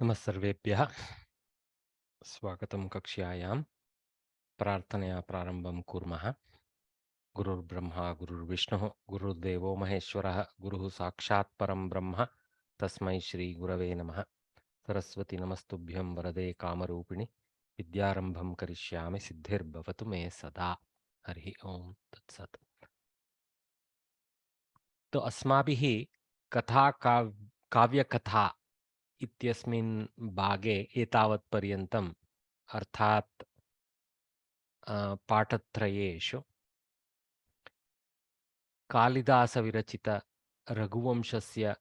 नमः सर्वेभ्यः स्वागतं कक्ष्यायां प्रार्थनया प्रारम्भं कुर्मः। गुरुर्ब्रह्मा गुरुर्विष्णुः गुरुर्देवो महेश्वरः गुरुः साक्षात् परं ब्रह्म तस्मै श्री गुरवे नमः। सरस्वती नमस्तुभ्यं वरदे कामरूपिणि विद्यारम्भं करिष्यामि सिद्धिर्भवतु मे सदा। हरि ओम तत्सत्। तो अस्माभिः कथा काव्यकथा इत्यस्मिन् भागे एतावत्पर्यन्तम् अर्थात् पाठत्रयेषु कालिदासविरचित रघुवंशस्य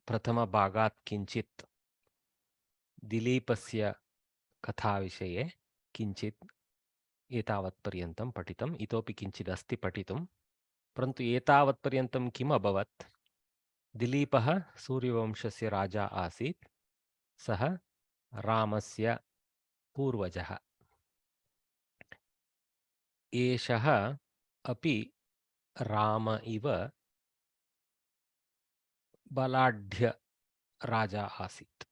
प्रथमभागात् किञ्चित् दिलीपस्य कथाविषये किञ्चित् एतावत्पर्यन्तं पठितम्। इतोपि किञ्चिदस्ति पठितुं, परन्तु एतावत्पर्यन्तं किम् अभवत्? दिलीपः सूर्यवंशस्य राजा आसीत्। सः रामस्य पूर्वजः। एषः अपि राम इव बलाढ्य राजा आसीत्।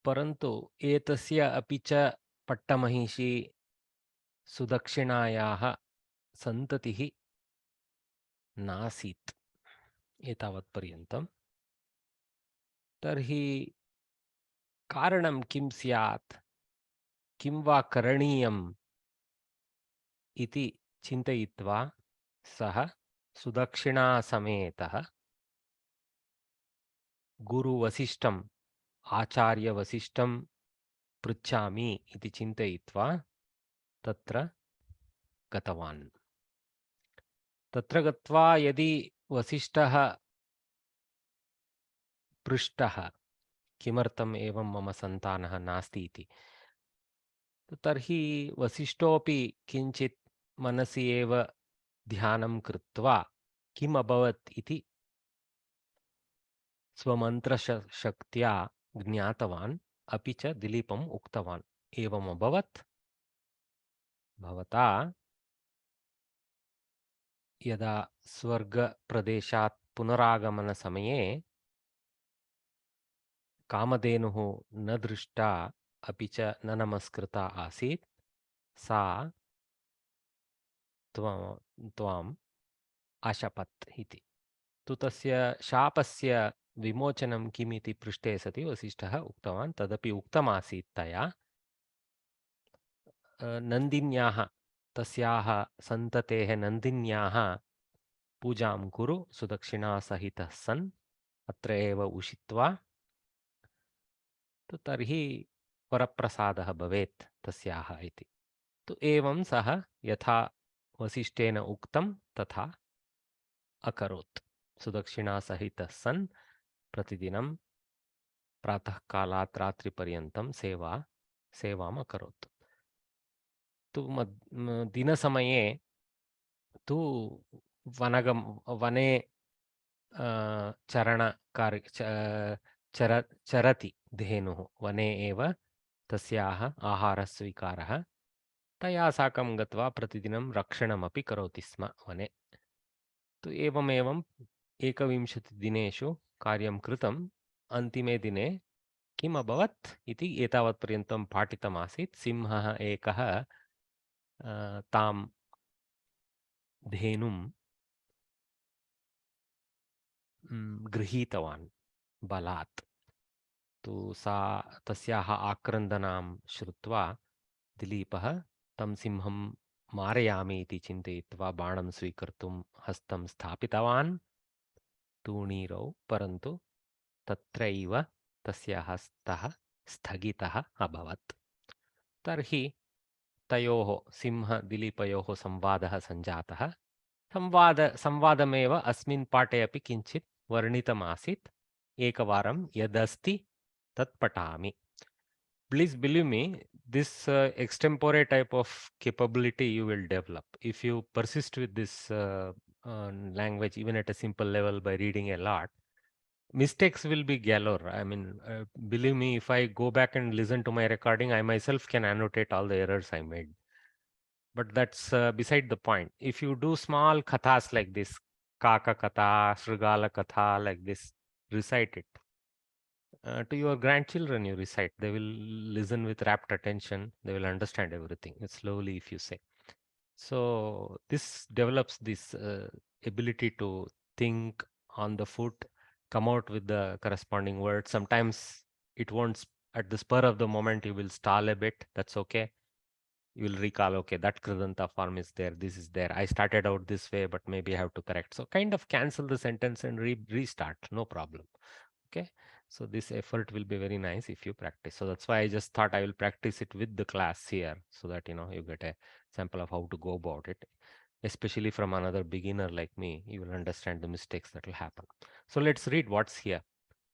परन्तु एतस्य अपि च पट्टमहिषी सुदक्षिणायाः सन्ततिः नासीत् एतावत्पर्यन्तं। तर्हि कारणं किं स्यात्, किं वा करणीयम् इति चिन्तयित्वा सः सुदक्षिणासमेतः गुरुवसिष्ठम् आचार्यवसिष्ठं पृच्छामि इति चिन्तयित्वा तत्र गतवान्। तत्र गत्वा यदि वसिष्ठः पृष्टः किमर्थम् एवं मम सन्तानः नास्ति इति, तर्हि वसिष्ठोऽपि किञ्चित् मनसि एव ध्यानं कृत्वा किम् अभवत् इति स्वमन्त्रशक्त्या ज्ञातवान्। अपि च दिलीपम् उक्तवान्, एवम् अभवत्, भवता यदा स्वर्गप्रदेशात् पुनरागमनसमये कामधेनुः न दृष्टा अपि च न नमस्कृता आसीत्, सा त्वाम् अशपत् इति। तु तस्य शापस्य विमोचनं किमिति पृष्टे सति वसिष्ठः उक्तवान्, तदपि उक्तमासीत् तया। नन्दिन्याः, तस्याः सन्ततेः नन्दिन्याः पूजां कुरु सुदक्षिणासहितः सन्, अत्र एव उषित्वा, तर्हि वरप्रसादः भवेत् तस्याः इति। तु एवं सः यथा वसिष्ठेन उक्तं तथा अकरोत्। सुदक्षिणासहितः सन् प्रतिदिनं प्रातःकालात् रात्रिपर्यन्तं सेवाम् अकरोत्। तु दिनसमये तु वने चरति धेनुः। वने एव तस्याः आहारस्वीकारः। तया साकं गत्वा प्रतिदिनं रक्षणमपि करोति स्म वने। तु एवमेवम् 21 दिनेषु कार्यं कृतम्। अन्तिमे दिने किम् अभवत् इति एतावत्पर्यन्तं पाठितमासीत्। सिंहः एकः तां धेनुं गृहीतवान् बलात्। तु तस्याः आक्रन्दनां श्रुत्वा दिलीपः तं सिंहं मारयामि इति चिन्तयित्वा बाणं स्वीकर्तुं हस्तं स्थापितवान् तूणीरौ, परन्तु तत्रैव तस्य हस्तः स्थगितः अभवत्। तर्हि तयोः सिंहदिलीपयोः संवादः सञ्जातः। संवादमेव अस्मिन् पाठे अपि किञ्चित् वर्णितमासीत्। एकवारं यदस्ति तत् पठामि। Please believe me, this extempore type of capability you will develop if you persist with this language, even at a simple level, by reading a lot. Mistakes will be galore. I mean, believe me, if I go back and listen to my recording, I myself can annotate all the errors I made. But that's beside the point. If you do small kathas like this, Kaka Katha, Shrigala Katha, like this. Recite it. To your grandchildren, you recite. They will listen with rapt attention. They will understand everything. It's slowly, if you say. So this develops this ability to think on the foot, come out with the corresponding word. Sometimes it won't, at the spur of the moment, you will stall a bit. That's okay. You will recall, okay, that Kridanta form is there, this is there. I started out this way, but maybe I have to correct. So kind of cancel the sentence and restart, no problem. Okay. So this effort will be very nice if you practice. So that's why I just thought I will practice it with the class here so that, you get a sample of how to go about it. Especially from another beginner like me, you will understand the mistakes that will happen. So let's read what's here.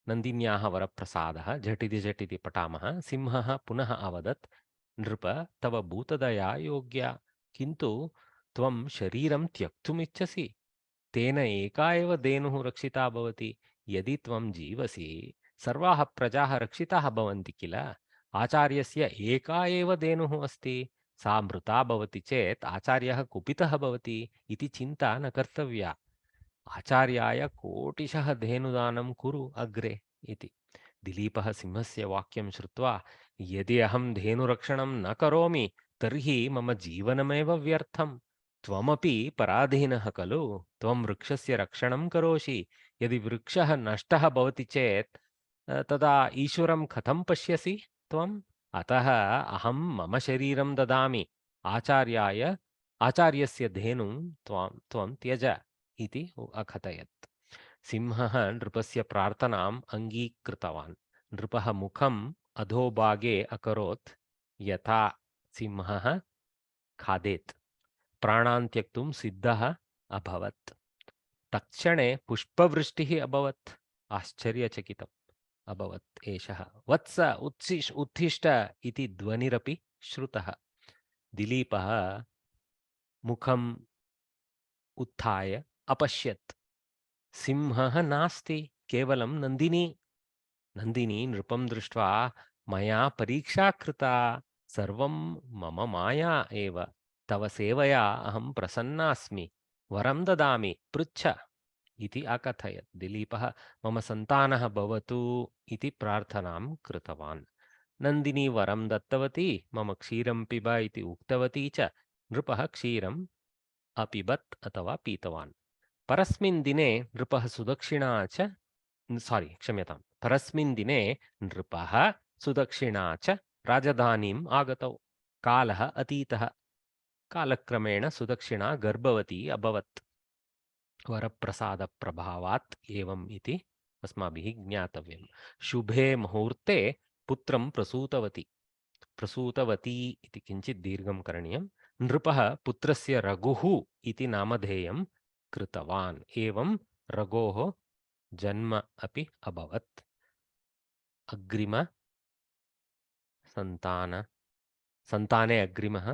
नन्दिन्याः वरप्रसादः झटिति झटिति पठामः सिंहः पुनः अवदत् नृप तव भूतदया योग्या किन्तु त्वं शरीरं त्यक्तुमिच्छसि तेन एका एव धेनुः रक्षिता भवति यदि त्वं जीवसि सर्वाः प्रजाः रक्षिताः भवन्ति किल आचार्यस्य एका एव धेनुः अस्ति सा मृता भवति चेत् आचार्यः कुपितः भवति इति चिन्ता न कर्तव्या आचार्याय कोटिशः धेनुदानं कुरु अग्रे इति दिलीपः सिंहस्य वाक्यं श्रुत्वा यदि अहं धेनुरक्षणं न करोमि तर्हि मम जीवनमेव व्यर्थम् त्वमपि पराधीनः खलु त्वं वृक्षस्य रक्षणं करोषि यदि वृक्षः नष्टः भवति चेत् तदा ईश्वरं कथं पश्यसि त्वम् अतः अहं मम शरीरं ददामि आचार्यस्य धेनुं त्वं त्यज इति अकथयत् सिंहः नृपस्य प्रार्थनाम् अङ्गीकृतवान् नृपः मुखम् अधोभागे अकरोत् यथा सिंहः खादेत् प्राणान् त्यक्तुं सिद्धः अभवत् तत्क्षणे पुष्पवृष्टिः अभवत् आश्चर्यचकितम् अभवत् एषः वत्स उत्थिष्ठ इति ध्वनिरपि श्रुतः दिलीपः मुखम् उत्थाय अपश्यत् सिंहः नास्ति केवलं नन्दिनी नन्दिनी नृपं दृष्ट्वा मया परीक्षा कृता सर्वं मम माया एव तव सेवया अहं प्रसन्नास्मि वरं ददामि पृच्छ इति अकथयत् दिलीपः मम सन्तानः भवतु इति प्रार्थनां कृतवान् नन्दिनी वरं दत्तवती मम क्षीरं पिब इति उक्तवती च नृपः क्षीरम् अपिबत् अथवा पीतवान् परस्मिन् दिने नृपः सुदक्षिणा च क्षम्यतां परस्मिन् दिने नृपः सुदक्षिणा च राजधानीम् आगतौ कालः अतीतः कालक्रमेण सुदक्षिणा गर्भवती अभवत् वरप्रसादप्रभावात् एवम् इति अस्माभिः ज्ञातव्यं शुभे मुहूर्ते पुत्रं प्रसूतवती इति किञ्चित् दीर्घं करणीयं नृपः पुत्रस्य रघुः इति नामधेयं कृतवान् एवं रघोः जन्म अपि अभवत् अग्रिम सन्ताने अग्रिमः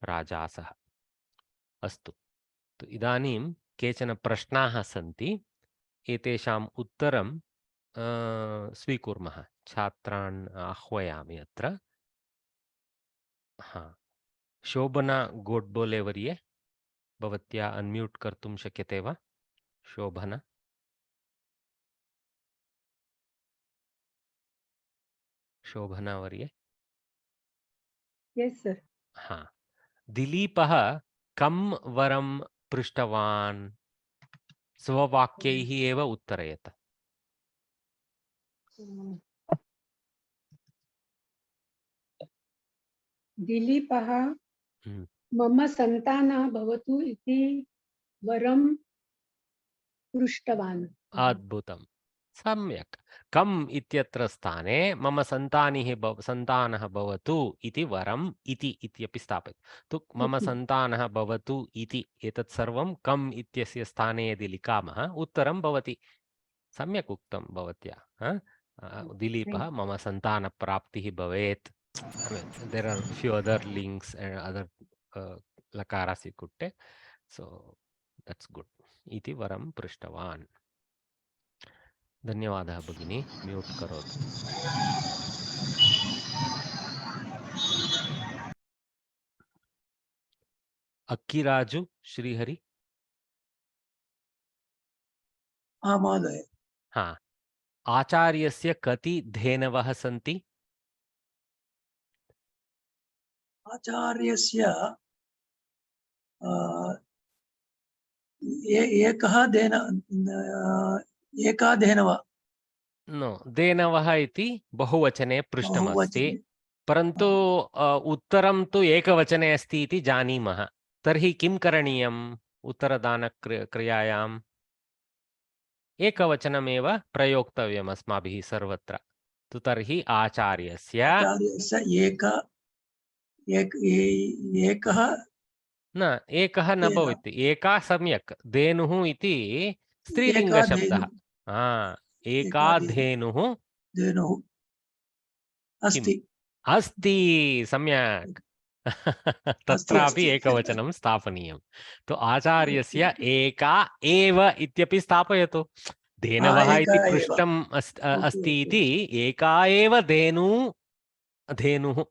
राजासः अस्तु तो इदानीं केचन प्रश्नाः सन्ति एतेषाम् उत्तरं स्वीकुर्मः छात्रान् आह्वयामि अत्र शोभना गोड्बोले वर्ये भवत्या अन्म्यूट् कर्तुं शक्यते वा शोभना वर्ये यस सर दिलीपः कं वरं पृष्टवान् स्ववाक्यैः एव उत्तरयत दिलीपः मम सन्तानः भवतु इति वरं पृष्टवान् अद्भुतं सम्यक् कम् इत्यत्र स्थाने मम सन्तानः भवतु इति वरम् इत्यपि स्थापयतु तु मम सन्तानः भवतु इति एतत् सर्वं कम् इत्यस्य स्थाने यदि लिखामः उत्तरं भवति सम्यक् उक्तं भवत्या दिलीपः मम सन्तानप्राप्तिः भवेत् there are few other links and other lakaras you could take so that's good iti varam prishtavan धन्यवादः भगिनी म्यूट करोतु अक्किराजु श्रीहरि महोदय। हा, आचार्यस्य कति धेनवः सन्ति? आचार्यस्य एका धेनव। नो, धेनवः इति बहुवचने पृष्टमस्ति, बहुवचने। परन्तु उत्तरं तु एकवचने अस्ति इति जानीमः। तर्हि किं करणीयम्? उत्तरदानक्रियायाम् एकवचनमेव प्रयोक्तव्यम् अस्माभिः सर्वत्र। तु तर्हि आचार्यस्य एकः न, एकः न भवति, एका सम्यक्। धेनुः इति स्त्रीलिङ्गशब्दः। एका धेनुः अस्ति। अस्ति, सम्यक्। तत्रापि एकवचनं स्थापनीयं। तु आचार्यस्य एका एव इत्यपि स्थापयतु। धेनवः इति पृष्टम् अस्ति इति एका एव धेनुः, धेनुः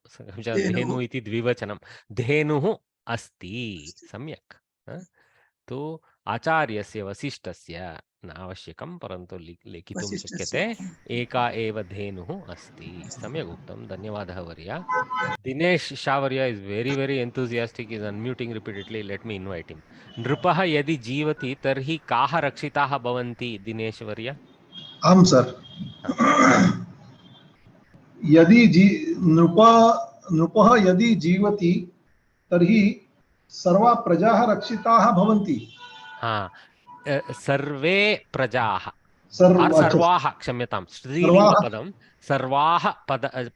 इति द्विवचनं, धेनुः अस्ति, सम्यक्। तु आचार्यस्य वसिष्ठस्य न आवश्यकं, परन्तु लेखितुं शक्यते, एका एव धेनुः अस्ति। सम्यक् उक्तं, धन्यवादः वर्य। Dinesh शावर्य is very enthusiastic, is unmuting repeatedly. Let me invite him. नृपः यदि जीवति तर्हि काः रक्षिताः भवन्ति? दिनेश वर्य। आम् सर्। यदि नृपः यदि जीवति तर्हि सर्वा प्रजाः रक्षिताः भवन्ति। हाँ, सर्वे प्रजाः, सर्वाः, क्षम्यतां, स्त्रीलिङ्गपदं, सर्वाः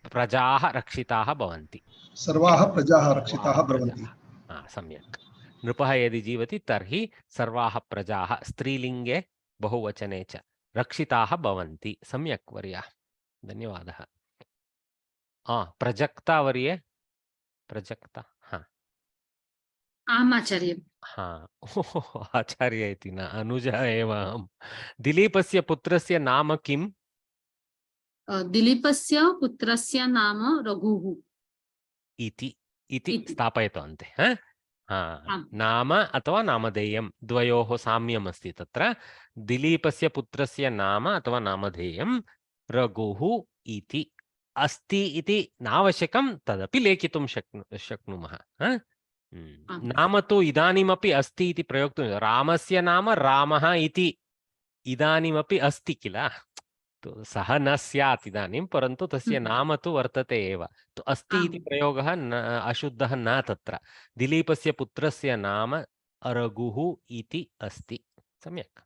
प्रजाः रक्षिताः भवन्ति। सर्वाः प्रजाः रक्षिताः भवन्ति। सम्यक्। नृपः यदि जीवति तर्हि सर्वाः प्रजाः, स्त्रीलिङ्गे बहुवचने च, रक्षिताः भवन्ति। सम्यक् वर्य, धन्यवादः। प्रजक्ता वर्ये, प्रजक्ता। आम् आचार्य। आचार्य इति न, अनुजः एव अहं। दिलीपस्य पुत्रस्य नाम किम्? दिलीपस्य पुत्रस्य नाम रघुः इति स्थापयतु अन्ते। नाम अथवा नामधेयं द्वयोः साम्यम् अस्ति तत्र। दिलीपस्य पुत्रस्य नाम अथवा नामधेयं रघुः इति अस्ति इति नावश्यकं, तदपि लेखितुं शक्नुमः। नाम तु इदानीमपि अस्ति इति प्रयोक्तुं, रामस्य नाम रामः इति इदानीमपि अस्ति किल। तो सः न स्यात् इदानीं, परन्तु तस्य नाम तु वर्तते एव। तो अस्ति इति प्रयोगः न अशुद्धः न तत्र। दिलीपस्य पुत्रस्य नाम रघुः इति अस्ति। सम्यक्,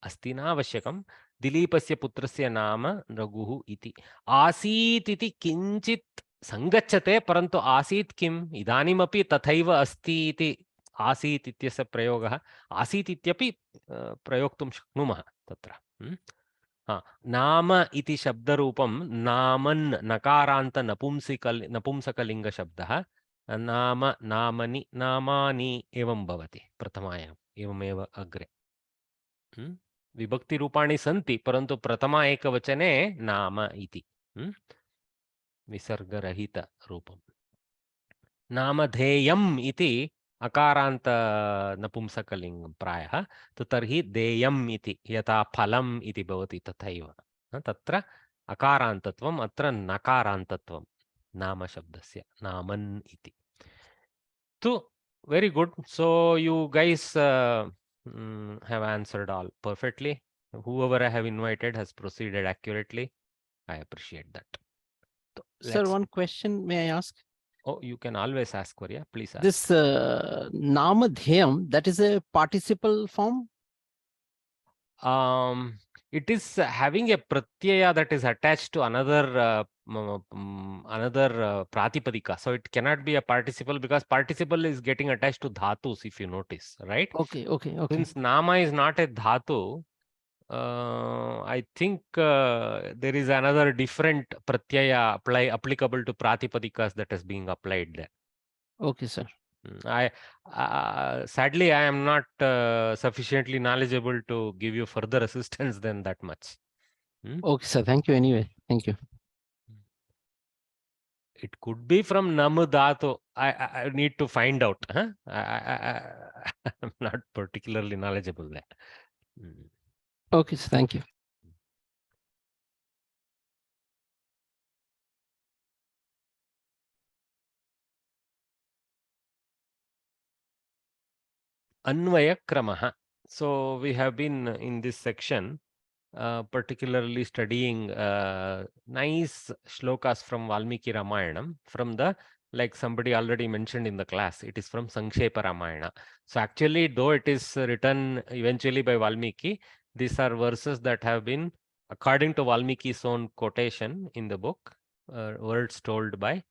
अस्ति न आवश्यकं। दिलीपस्य पुत्रस्य नाम रघुः इति। आसीत् इति किञ्चित् सङ्गच्छते, परन्तु आसीत् किम्, इदानीमपि तथैव अस्ति इति आसीत् इत्यस्य प्रयोगः आसीत् इत्यपि प्रयोक्तुं शक्नुमः तत्र। नाम इति शब्दरूपं नामन्, नकारान्त नपुंसकलिङ्गशब्दः। नाम, नामनि, नामानि एवं भवति प्रथमायाम्, एवमेव अग्रे। विभक्तिरूपाणि सन्ति, परन्तु प्रथमा एकवचने नाम इति विसर्गरहितरूपं। नामधेयम् इति अकारान्त नपुंसकलिङ्गं प्रायः। तो तर्हि देयम् इति, यथा फलम् इति भवति तथैव तत्र अकारान्तत्वम्, अत्र नकारान्तत्वं नामशब्दस्य, नामन् इति। तो very good. So you guys have answered all perfectly. Whoever I have invited has proceeded accurately. I appreciate that. So, sir, one question may I ask? Oh, you can always ask, Varya. Please ask. This namadhyam, that is a participle form? It is having a pratyaya that is attached to another pratipadika. So it cannot be a participle, because participle is getting attached to dhatus, if you notice, right? Okay. Since nama is not a dhatu, I think there is another different pratyaya applicable to pratipadikas that is being applied there. Okay, sir. Sadly, I am not sufficiently knowledgeable to give you further assistance than that much. Okay, sir. Thank you anyway. Thank you. It could be from namu dhatu. I need to find out. I'm not particularly knowledgeable there. Okay, so thank you. Anvaya Kramaha. So we have been in this section particularly studying nice shlokas from Valmiki Ramayanam from the, like somebody already mentioned in the class, it is from Sankshepa Ramayana. So actually, though it is written eventually by Valmiki, these are verses that have been, according to Valmiki's own quotation in the book, words told by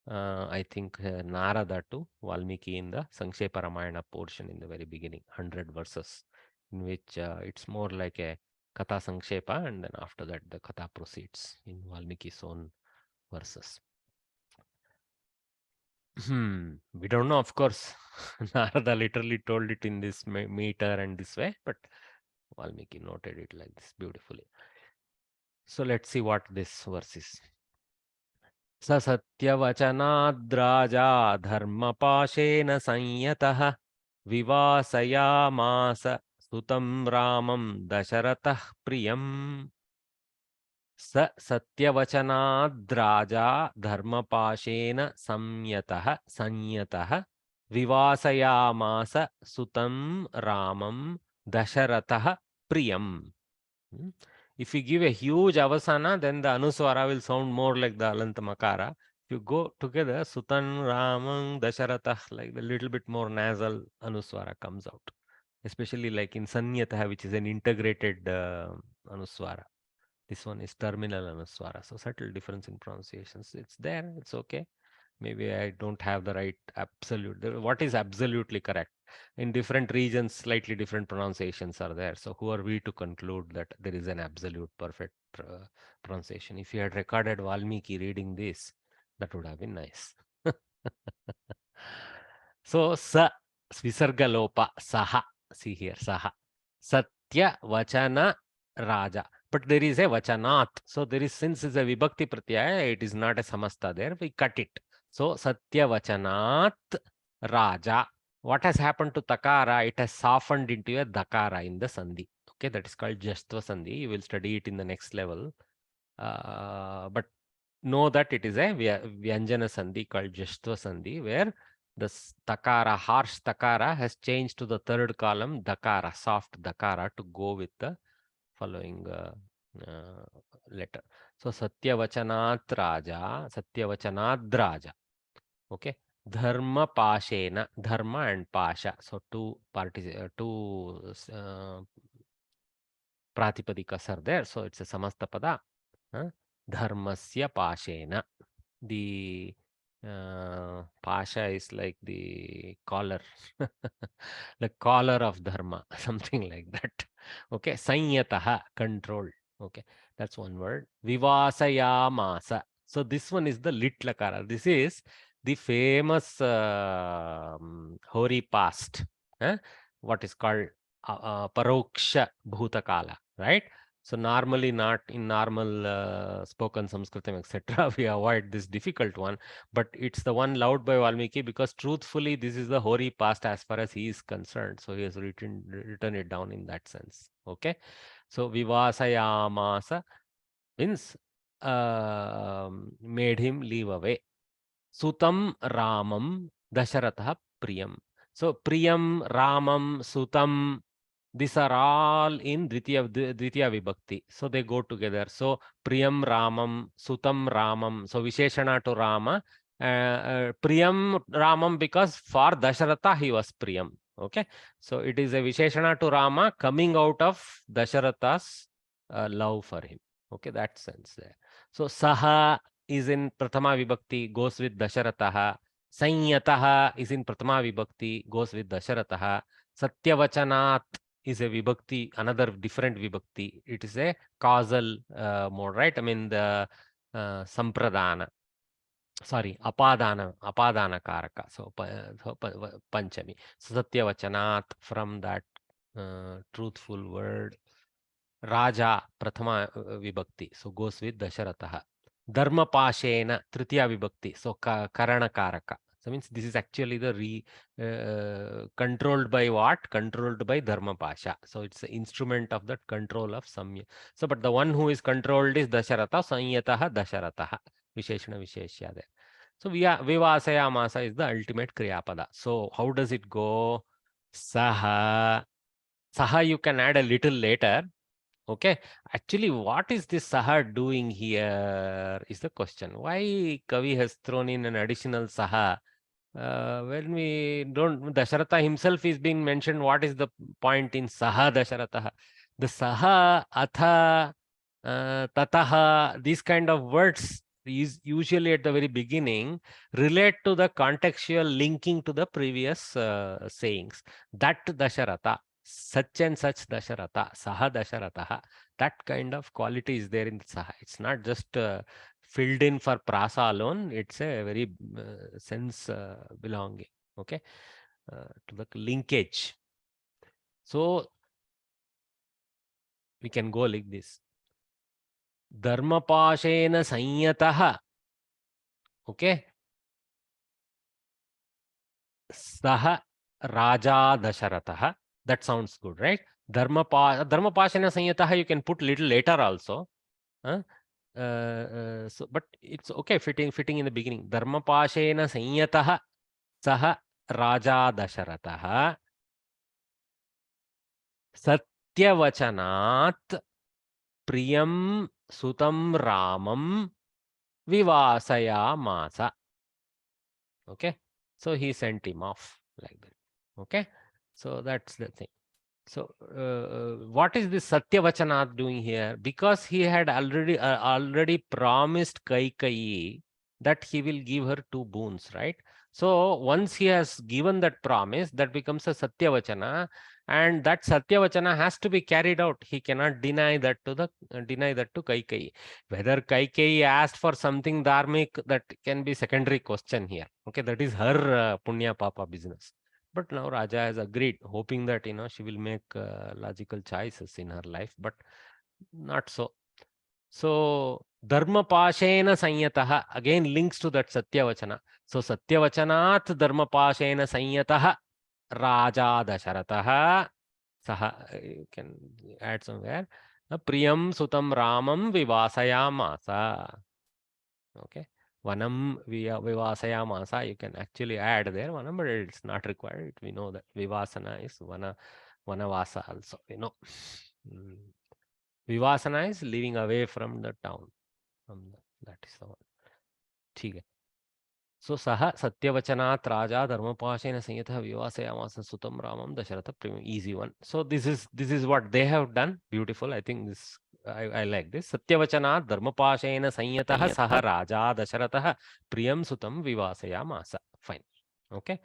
I think Narada to Valmiki in the Sankshepa Ramayana portion in the very beginning, 100 verses, in which it's more like a Katha Sankshepa, and then after that the Katha proceeds in Valmiki's own verses. We don't know, of course. Narada literally told it in this meter and this way, but Valmiki noted it like this beautifully. So let's see what this verse is. स सत्यवचनाद्राजा धर्मपाशेन संयतः विवासयामास सुतं रामं दशरथः प्रियम् स सत्यवचनाद्राजा धर्मपाशेन संयतः विवासयामास सुतं रामं दशरथः प्रियम्. If you give a huge avasana, then the anuswara will sound more like the alanta makara. If you go together, Sutan, Ramang, Dasharatah, like the little bit more nasal anuswara comes out. Especially like in Sanyataha, which is an integrated anuswara. This one is terminal anuswara. So subtle difference in pronunciations. It's there, it's okay. Maybe I don't have the right absolute. What is absolutely correct? In different regions, slightly different pronunciations are there. So who are we to conclude that there is an absolute perfect pronunciation? If you had recorded Valmiki reading this, that would have been nice. So sa visarga lopa saha. See here, saha. Satya vachana raja. But there is a vachanat. So there is, since it's a vibhakti pratyaya, it is not a samasta there. We cut it. So Satya vachanat raja. What has happened to takara? It has softened into a dakara in the sandhi. Okay, that is called jastva sandhi. You will study it in the next level. But know that it is a vyanjana sandhi called jastva sandhi, where the takara, harsh takara, has changed to the third column dakara, soft dakara, to go with the following letter. So Satyavachanat Raja, Satyavachanad Raja. Okay. Dharma Pashena, Dharma and Pasha. So two Pratipadikas are there. So it's a Samastapada. Dharmasya Pashena. The Pasha is like the collar, the collar of Dharma, something like that. Okay, Sanyataha, controlled. Okay, that's one word. Vivasayamasa. So this one is the lit lakara. This is the famous Hori past. What is called Paroksha Bhutakala, right? So normally not in normal spoken Sanskritam, etc. We avoid this difficult one, but it's the one loved by Valmiki because truthfully this is the Hori past as far as he is concerned. So he has written it down in that sense. Okay. So Vivasayamasa means made him leave away. Sutam Ramam Dasharatha Priyam. So Priyam, Ramam, Sutam, these are all in Dvitiya Vibhakti. So they go together. So Priyam Ramam, Sutam Ramam. So Visheshana to Rama. Priyam Ramam because for Dasharatha he was Priyam. Okay. So it is a Visheshana to Rama coming out of Dasharatha's love for him. Okay. That sense there. So Saha is in Prathama Vibhakti, goes with Dasharataha. Sanyataha is in Prathama Vibhakti, goes with Dasharataha. Satyavachanat is a Vibhakti, another different Vibhakti. It is a causal mode, right? I mean the Sampradana. Sorry, Apadana Karaka. So Panchami. So Satyavachanat, from that truthful word. Raja, Prathama Vibhakti. So goes with Dasharataha. Dharma Pashena, Tritiya Vibhakti. So Karana Karaka. So means this is actually the controlled by what? Controlled by Dharmapasha. So it's an instrument of that control of Samya. So but the one who is controlled is Dasharatha, Sanyataha Dasharataha. Visheshana Visheshya there. So Vivasayamasa is the ultimate Kriyapada. So how does it go? Saha. Saha you can add a little later. Okay. Actually, what is this Saha doing here is the question. Why Kavi has thrown in an additional Saha? When we don't, Dasharatha himself is being mentioned. What is the point in Saha Dasharatha? The Saha, Atha, Tataha, these kind of words is usually at the very beginning relate to the contextual linking to the previous sayings. That Dasharatha, such and such Dasharatha, Saha Dasharataha, that kind of quality is there in Saha. It's not just filled in for prasa alone. It's a very sense belonging, okay, to the linkage. So we can go like this. Dharmapashena sanyataha, okay, saha raja dasharataha. That sounds good, right? Dharmapashena sanyataha you can put little later also. So but it's okay, fitting in the beginning. Dharmapashena sanyataha saha raja dasharataha satyavachanat priyam sutam ramam vivasayamasa. Okay, so he sent him off like that. Okay, so that's the thing. So what is this Satyavachanat doing here? Because he had already promised Kaikeyi that he will give her 2 boons, right? So once he has given that promise, that becomes a Satyavachana, and that Satyavachana has to be carried out. He cannot deny that to Kaikeyi. Whether Kaikeyi asked for something dharmic, that can be secondary question here. Okay, that is her punya papa business. But now Raja has agreed, hoping that she will make logical choices in her life, but not so. So Dharmapashena Sanyataha again links to that Satyavachana. So Satyavachanat Dharmapashena Sanyataha Raja Dasharataha Saha, you can add somewhere. Priyam Sutam Ramam Vivasayamasa. Okay. Vanam Vivasayamasa, you can actually add there Vanam, but it's not required. We know that Vivasana is Vanavasa also, Vivasana is living away from the town. That is the one. Okay. So Saha Satyavachanat Raja Dharmapashena Sanyatha Vivasayamasa Sutam Ramam Dasharatha Prima. Easy one. So this is what they have done. Beautiful. I think this I like this. Satyavachanat Dharmapashena Sanyataha Saha Raja Dasharatha Priyam Sutam Vivasayamasa. Fine. Okay.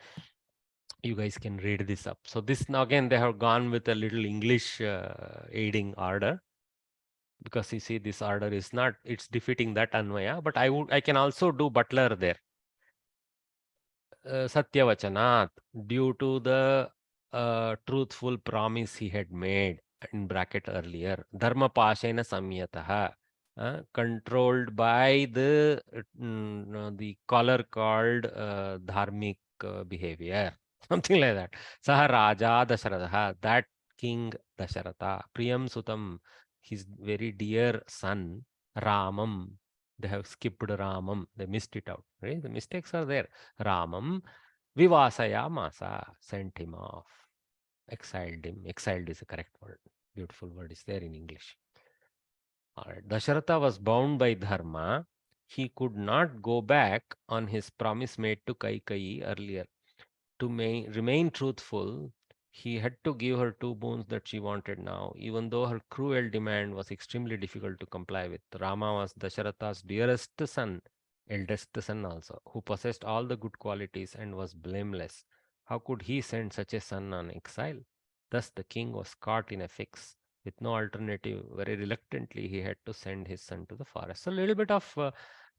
You guys can read this up. So this now again they have gone with a little English aiding order. Because you see this order is not, it's defeating that Anvaya, but I can also do Butler there. Satyavachanat, due to the truthful promise he had made in bracket earlier. Dharmapashena samyataha, controlled by the color called dharmic behavior. Something like that. Saha Raja Dasharatha, that king Dasharatha, Priyam Sutam, his very dear son, Ramam. They have skipped Ramam. They missed it out. Right? The mistakes are there. Ramam Vivasayamasa, sent him off. Exiled him. Exiled is the correct word. Beautiful word is there in English. All right. Dasharatha was bound by dharma. He could not go back on his promise made to Kaikeyi earlier. To remain truthful, he had to give her 2 boons that she wanted now, even though her cruel demand was extremely difficult to comply with. Rama was Dasharatha's dearest son, eldest son also, who possessed all the good qualities and was blameless. How could he send such a son on exile? Thus the king was caught in a fix. With no alternative, very reluctantly he had to send his son to the forest. So a little bit of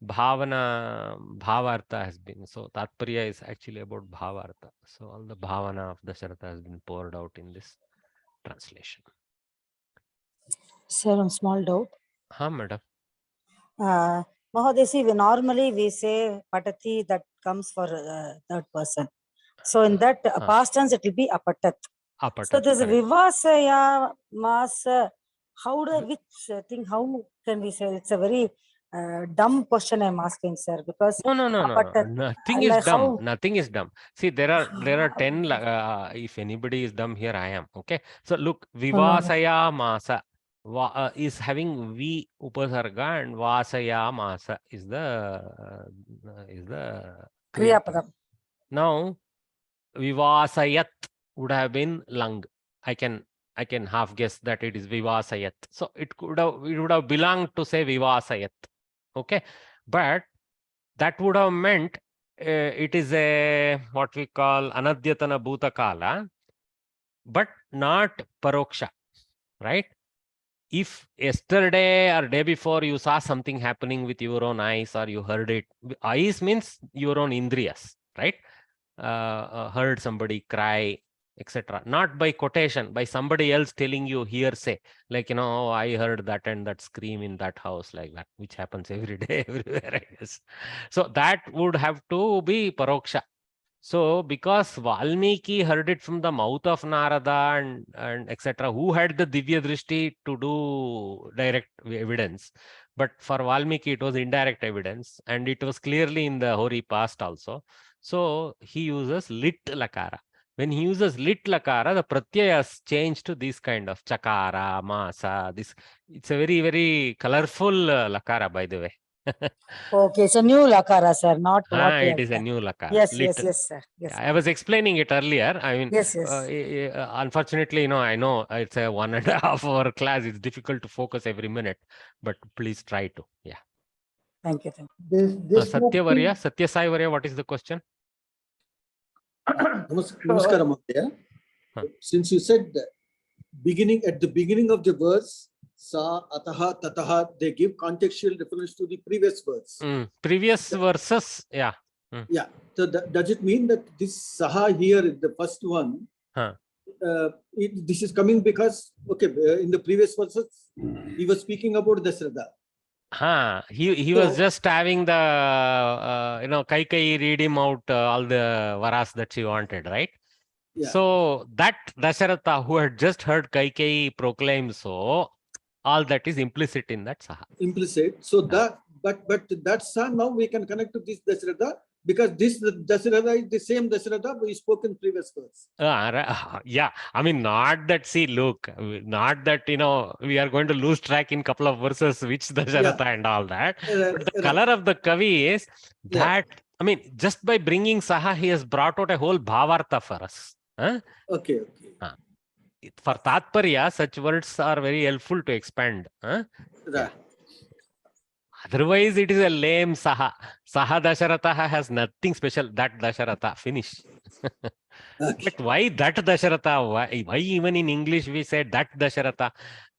Bhavartha has been. So Tatparya is actually about Bhavartha. So all the Bhavana of Dasharatha has been poured out in this translation. Sir, one small doubt. Madam. Mahodesi, normally we say Patati, that comes for third person. So in that past tense, it will be apatat. So this vivasaya masa, which thing, how can we say? It's a very dumb question I'm asking, sir, because no. Nothing is dumb. Nothing is dumb. See, there are 10. If anybody is dumb here, I am. Okay. So look, vivasaya masa is having V upasarga and vasaya masa is the kriya padam. Now, vivasayat would have been lung. I can half guess that it is vivasayat. So it would have belonged to say vivasayat. Okay, but that would have meant it is a what we call anadyatana bhutakala, but not paroksha, right? If yesterday or day before you saw something happening with your own eyes or you heard it, eyes means your own indriyas, right? Heard somebody cry, etc. Not by quotation, by somebody else telling you hearsay, like, oh, I heard that and that scream in that house, like that, which happens every day, everywhere, I guess. So that would have to be paroksha. So because Valmiki heard it from the mouth of Narada and etc., who had the Divya Drishti to do direct evidence, but for Valmiki it was indirect evidence, and it was clearly in the Hori past also. So he uses lit lakara. When he uses lit lakara, the pratyayas change to this kind of chakara, masa. This, it's a very, very colorful lakara, by the way. Okay, so new lakara, sir, not what it is a new lakara. Yes, sir. Yes, I was explaining it earlier. I mean, yes. Unfortunately, I know it's a 1.5 hour class. It's difficult to focus every minute, but please try to. Yeah. Thank you. Satyavarya, Satya Sai Varya, what is the question? Namaskaram. Since you said at the beginning of the verse, sa, ataha, tataha, they give contextual reference to the previous verse. Previous verses, yeah. Yeah. So does it mean that this saha here, the first one, this is coming because, in the previous verses, he was speaking about Dasratha. He was just having the, Kaikai read him out all the varas that she wanted, right? Yeah. So that Dasharatha who had just heard Kaikai proclaim, so all that is implicit in that saha. Implicit. So that, but that saha now we can connect to this Dasharatha, because this Dasharatha is the same Dasharatha we spoke in previous verse. Yeah, I mean, not that, see, look, not that, we are going to lose track in couple of verses which Dasharatha and all that. But the color of the Kavi is that, I mean, just by bringing saha, he has brought out a whole bhavartha for us. Okay. For Tatparya, such words are very helpful to expand. Right. Otherwise, it is a lame saha. Saha Dasharatha has nothing special. That Dasharatha, finish. But why that Dasharatha? Why even in English we say that Dasharatha?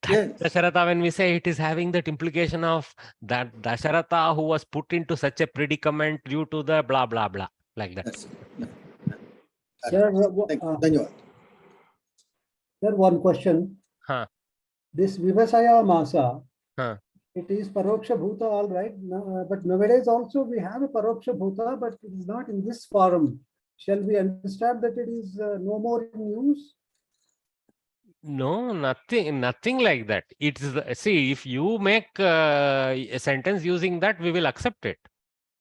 That Dasharatha, when we say, it is having that implication of that Dasharatha who was put into such a predicament due to the blah, blah, blah. Like that. Sir, one question. This Vivasaya Masa, it is Paroksha Bhuta, all right. But nowadays also we have a Paroksha Bhuta, but it is not in this form. Shall we understand that it is no more in use? No, nothing like that. It's see, if you make a sentence using that, we will accept it.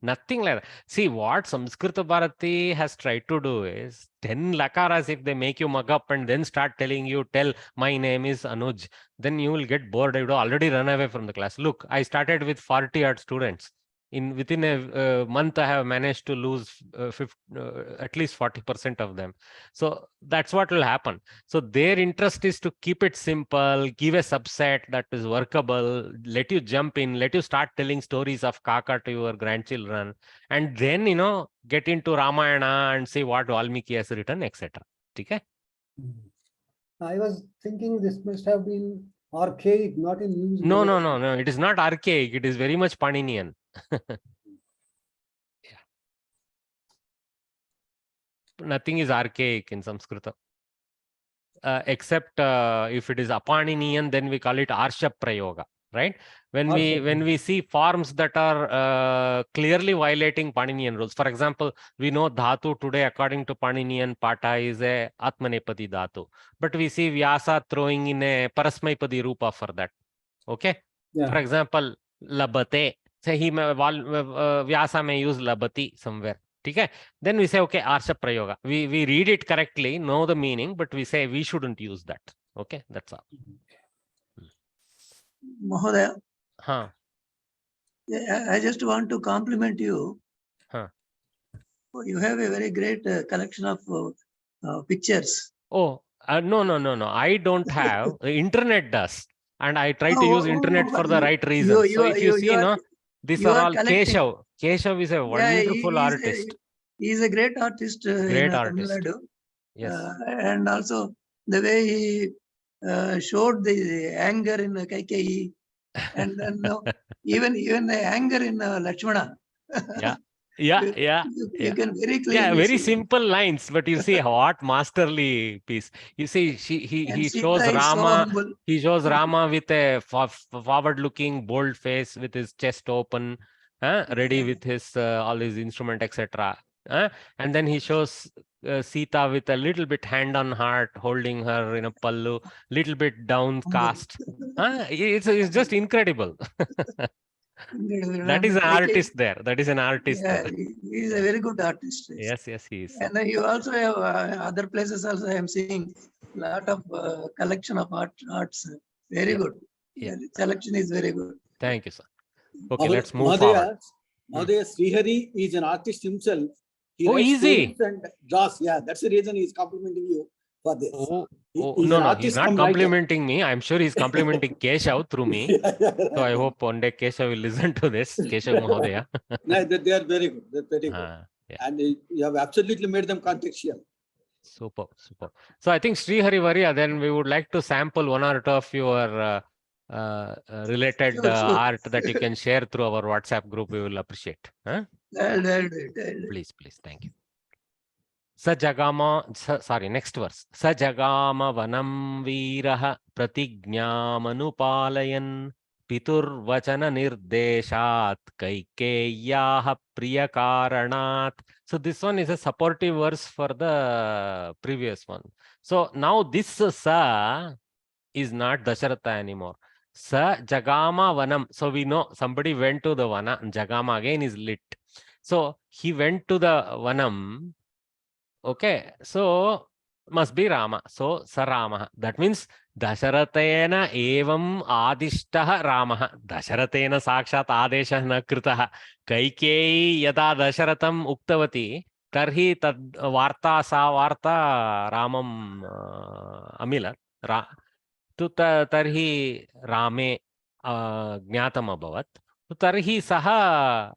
Nothing like that. See, what Samskrita Bharati has tried to do is 10 lakaras, if they make you mug up and then start telling you, tell my name is Anuj, then you will get bored. You would already run away from the class. Look, I started with 40 odd students. Within a month, I have managed to lose at least 40% of them. So that's what will happen. So their interest is to keep it simple, give a subset that is workable, let you jump in, let you start telling stories of Kaka to your grandchildren, and then, get into Ramayana and see what Valmiki has written, etc. Okay? I was thinking this must have been archaic, not in use. No. It is not archaic. It is very much Paninian. Nothing is archaic in Samskrita. Except if it is Apaninian, then we call it Arsha Prayoga. right? When we see forms that are clearly violating Paninian rules. For example, we know dhatu today according to Paninian pata is a Atmanepadi dhatu, but we see Vyasa throwing in a Parasmaipadi rupa for that. Okay. Yeah. For example, labate. Say Vyasa may use labati somewhere. Okay. Then we say, okay, Arsha Prayoga. We read it correctly, know the meaning, but we say we shouldn't use that. Okay, that's all. Mahodaya, Huh. I just want to compliment you. Huh. You have a very great collection of pictures. Oh, no. I don't have. The internet does. And I try to use internet for the right reasons. So if you see, these are all collecting. Keshav. Keshav is a wonderful artist. He is a great artist Great in artist. Tamil Nadu. Yes. And also the way he showed the anger in Kaikeyi, and then even the anger in Lakshmana. Yeah. You can very clearly. Yeah, very see. simple lines, but you see what masterly piece. You see, he shows Rama. So he shows Rama with a forward-looking, bold face, with his chest open, ready with his all his instrument, etc. And then he shows Sita with a little bit hand on heart, holding her in a pallu, little bit downcast. It's just incredible. That is an artist there. That is an artist there. He is a very good artist. Yes, he is. And you also have other places also. I am seeing a lot of collection of arts. Very good. Yeah. Selection is very good. Thank you, sir. Okay, let's move forward. Mahodaya, Srihari is an artist himself. He easy. And draws. Yeah, that's the reason he is complimenting you for this. No, he's not complimenting me. I'm sure he's complimenting Keshav through me. So I hope one day Keshav will listen to this. Keshav Mahodaya. No, they are very good. They're pretty good. Yeah. And you have absolutely made them contextual. Super. So I think Srihari Variya, then we would like to sample one or two of your related art that you can share through our WhatsApp group. We will appreciate. Please, thank you. Next verse. Sajagama vanam viraha pratignyamanupaalayan piturvachana nirdeshat kaikeyaha priyakaranat. So this one is a supportive verse for the previous one. So now this sa is not Dasharatha anymore. Sa jagama vanam. So we know somebody went to the vana. Jagama again is lit. So he went to the vanam. Okay, so must be Rama. So Sarama. That means Dasharatena evam adishtah Rama. Dasharatena sakshat adeshah na kritah. Kaikeyi yada Dasharatam uktavati. Tarhi tad varta sa varta Ramam amilat. Tarhi Rame jnatam abhavat. Tarhi saha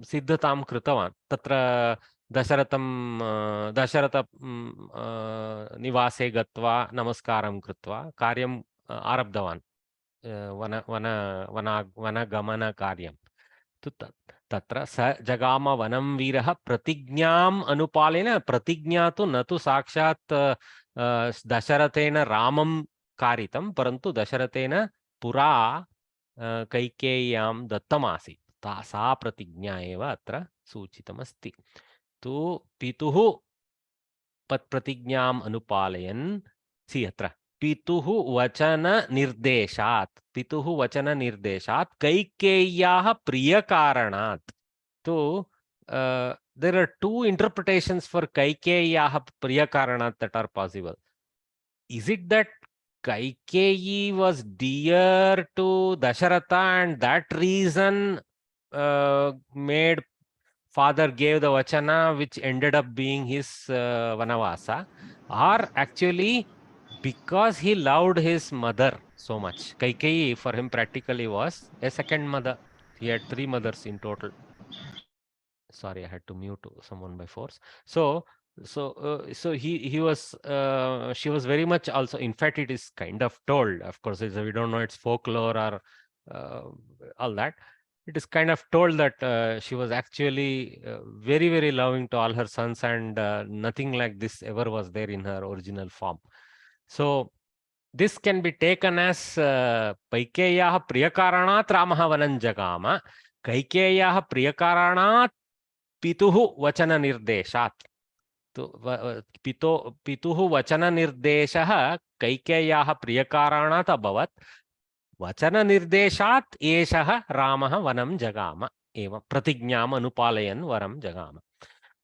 siddhatam kritavan. Tatra Dasharata nivase gatva namaskaram kritva karyam arabdavan vana gamana karyam. Tatra sa jagama vanam viraha pratignyam anupalena. Pratignya tu natu sakshat Dasharatena Ramam karitam parantu Dasharatena pura kaikeyam dattamasi. Sa pratignya eva atra suchitamasti. Tu pituhu pat pratignyam anupalayan. See atra. Pituhu vachana nirdeshat. Pituhu vachana nirdeshat. Kaikeyaha priyakaranat. So there are two interpretations for Kaikeyaha priyakaranat that are possible. Is it that Kaikeyi was dear to Dasharatha and that reason made father gave the vachana which ended up being his vanavasa, or actually because he loved his mother so much? Kaikeyi for him practically was a second mother. He had 3 mothers in total. Sorry, I had to mute someone by force. So he was she was very much also. In fact, it is kind of told. Of course, we don't know it's folklore or all that. It is kind of told that she was actually very, very loving to all her sons, and nothing like this ever was there in her original form. So This can be taken as Kaikeyaha Priyakaranat Ramaha Vanam Jagama. Kaikeyaha Priyakaranat Pituhu Vachana Nirdeshat. Pituhu Vachana Nirdeshaha Kaikeyaha Priyakaranat Abhavat. Vachana Nirdeshat Eshaha Ramaha Vanam Jagama. Eva Pratignyam Anupalayan Varam Jagama.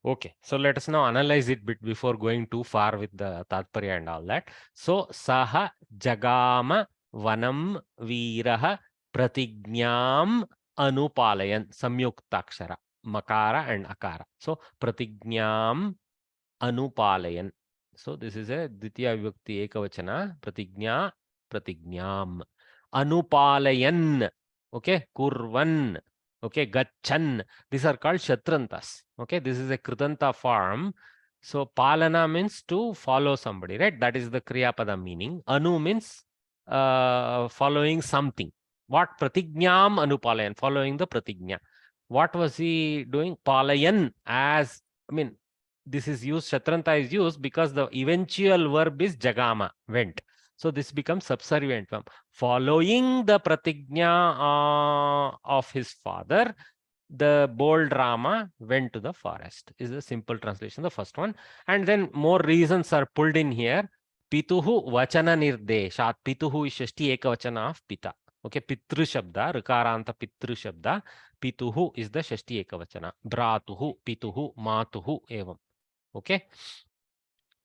Okay, so let us now analyze it bit before going too far with the Tatparya and all that. So, Saha Jagama Vanam Viraha Pratignyam Anupalayan Samyuktakshara Makara and Akara. So, Pratignyam Anupalayan. So, this is a Ditya Vibhakti Ekavachana Pratignya Pratignyam Anupalayan. Okay, Kurvan. Okay, Gachan. These are called Shatrantas. Okay, this is a Kritanta form. So, Palana means to follow somebody, right? That is the Kriyapada meaning. Anu means following something. What? Pratignyam Anupalayan, following the Pratignya. What was he doing? Palayan, as, I mean, this is used, Shatranta is used because the eventual verb is Jagama, went. So this becomes subservient verb. Following the pratignya of his father, the bold Rama went to the forest. Is a simple translation, the first one. And then more reasons are pulled in here. Pituhu vachana nirdeshat. Pituhu is shashti ekavachana of pita. Okay, pitru shabda, rikaranta pitru shabda. Pituhu is the shashti ekavachana. Bratuhu, pituhu, matuhu, evam. Okay.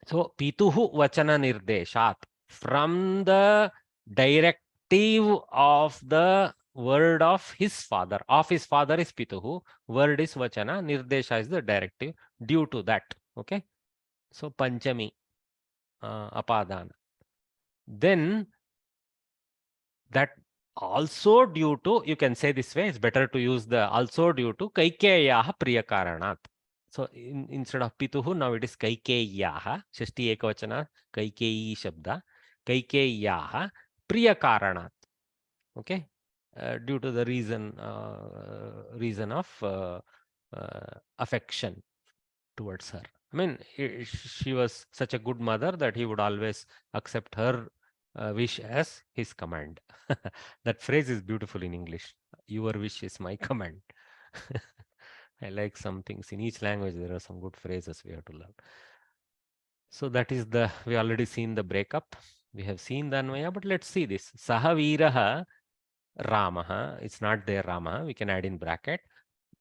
So, Pituhu Vachana Nirdeshat. From the directive of the word of his father. Of his father is Pituhu. Word is Vachana. Nirdesha is the directive. Due to that. Okay. So, Panchami. Apadana. Then, that also due to, you can say this way, it's better to use the also due to Kaikeyaha Priyakaranat. So instead of Pituhu, now it is Kaikeyaha, Shashti Ekavachana, Kaikeyi Shabda, Kaikeyaha Priyakaranat. Okay, due to the reason of affection towards her. I mean, she was such a good mother that he would always accept her wish as his command. That phrase is beautiful in English. Your wish is my command. I like some things. In each language, there are some good phrases we have to learn. So that is we already seen the breakup. We have seen the Anvaya, but let's see this. Sahaviraha Ramaha. It's not there Ramaha. We can add in bracket.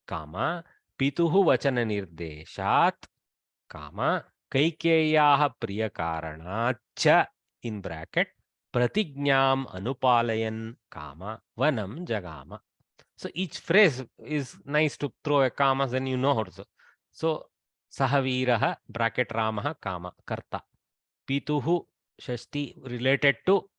Kama. Pituhu Vachana Nirdeshat. Kama. Kaikeyaha Priyakarana. Cha in bracket. Pratignyam Anupalayan. Kama. Vanam Jagama. So each phrase is nice to throw a comma, then you know how to. So Sahaviraha bracket Ramaha Kama Karta. Pituhu Shashti related to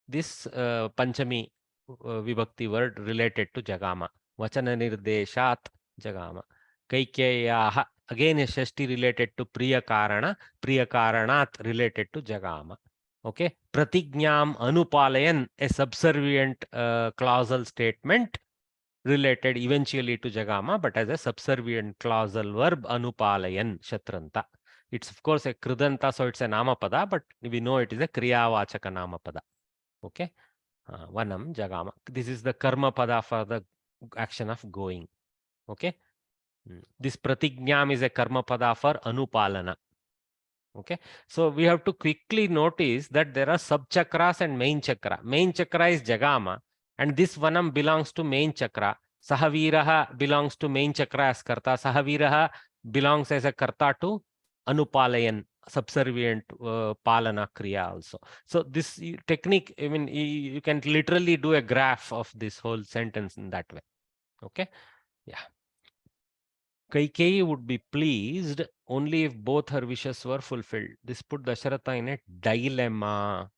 this Panchami Vibhakti word related to Jagama. Vachana Nirdeshat Jagama. Kaikeyaha again a Shashti related to Priyakarana. Priyakaranat related to Jagama. Okay. Pratignyam Anupalayan, a subservient clausal statement related eventually to Jagama, but as a subservient clausal verb, Anupalayan, Shatranta. It's of course a Kridanta, so it's a Namapada, but we know it is a Kriyavachaka Namapada. Okay. Vanam, Jagama. This is the Karma Pada for the action of going. Okay. This Pratignyam is a Karma Pada for Anupalana. Okay. So we have to quickly notice that there are sub-chakras and main chakra. Main chakra is Jagama. And this Vanam belongs to main chakra. Sahaviraha belongs to main chakra as karta. Sahaviraha belongs as a karta to Anupalayan, subservient Palana Kriya also. So this technique, I mean, you can literally do a graph of this whole sentence in that way. Okay. Yeah. Kaikeyi would be pleased only if both her wishes were fulfilled. This put Dasharatha in a dilemma.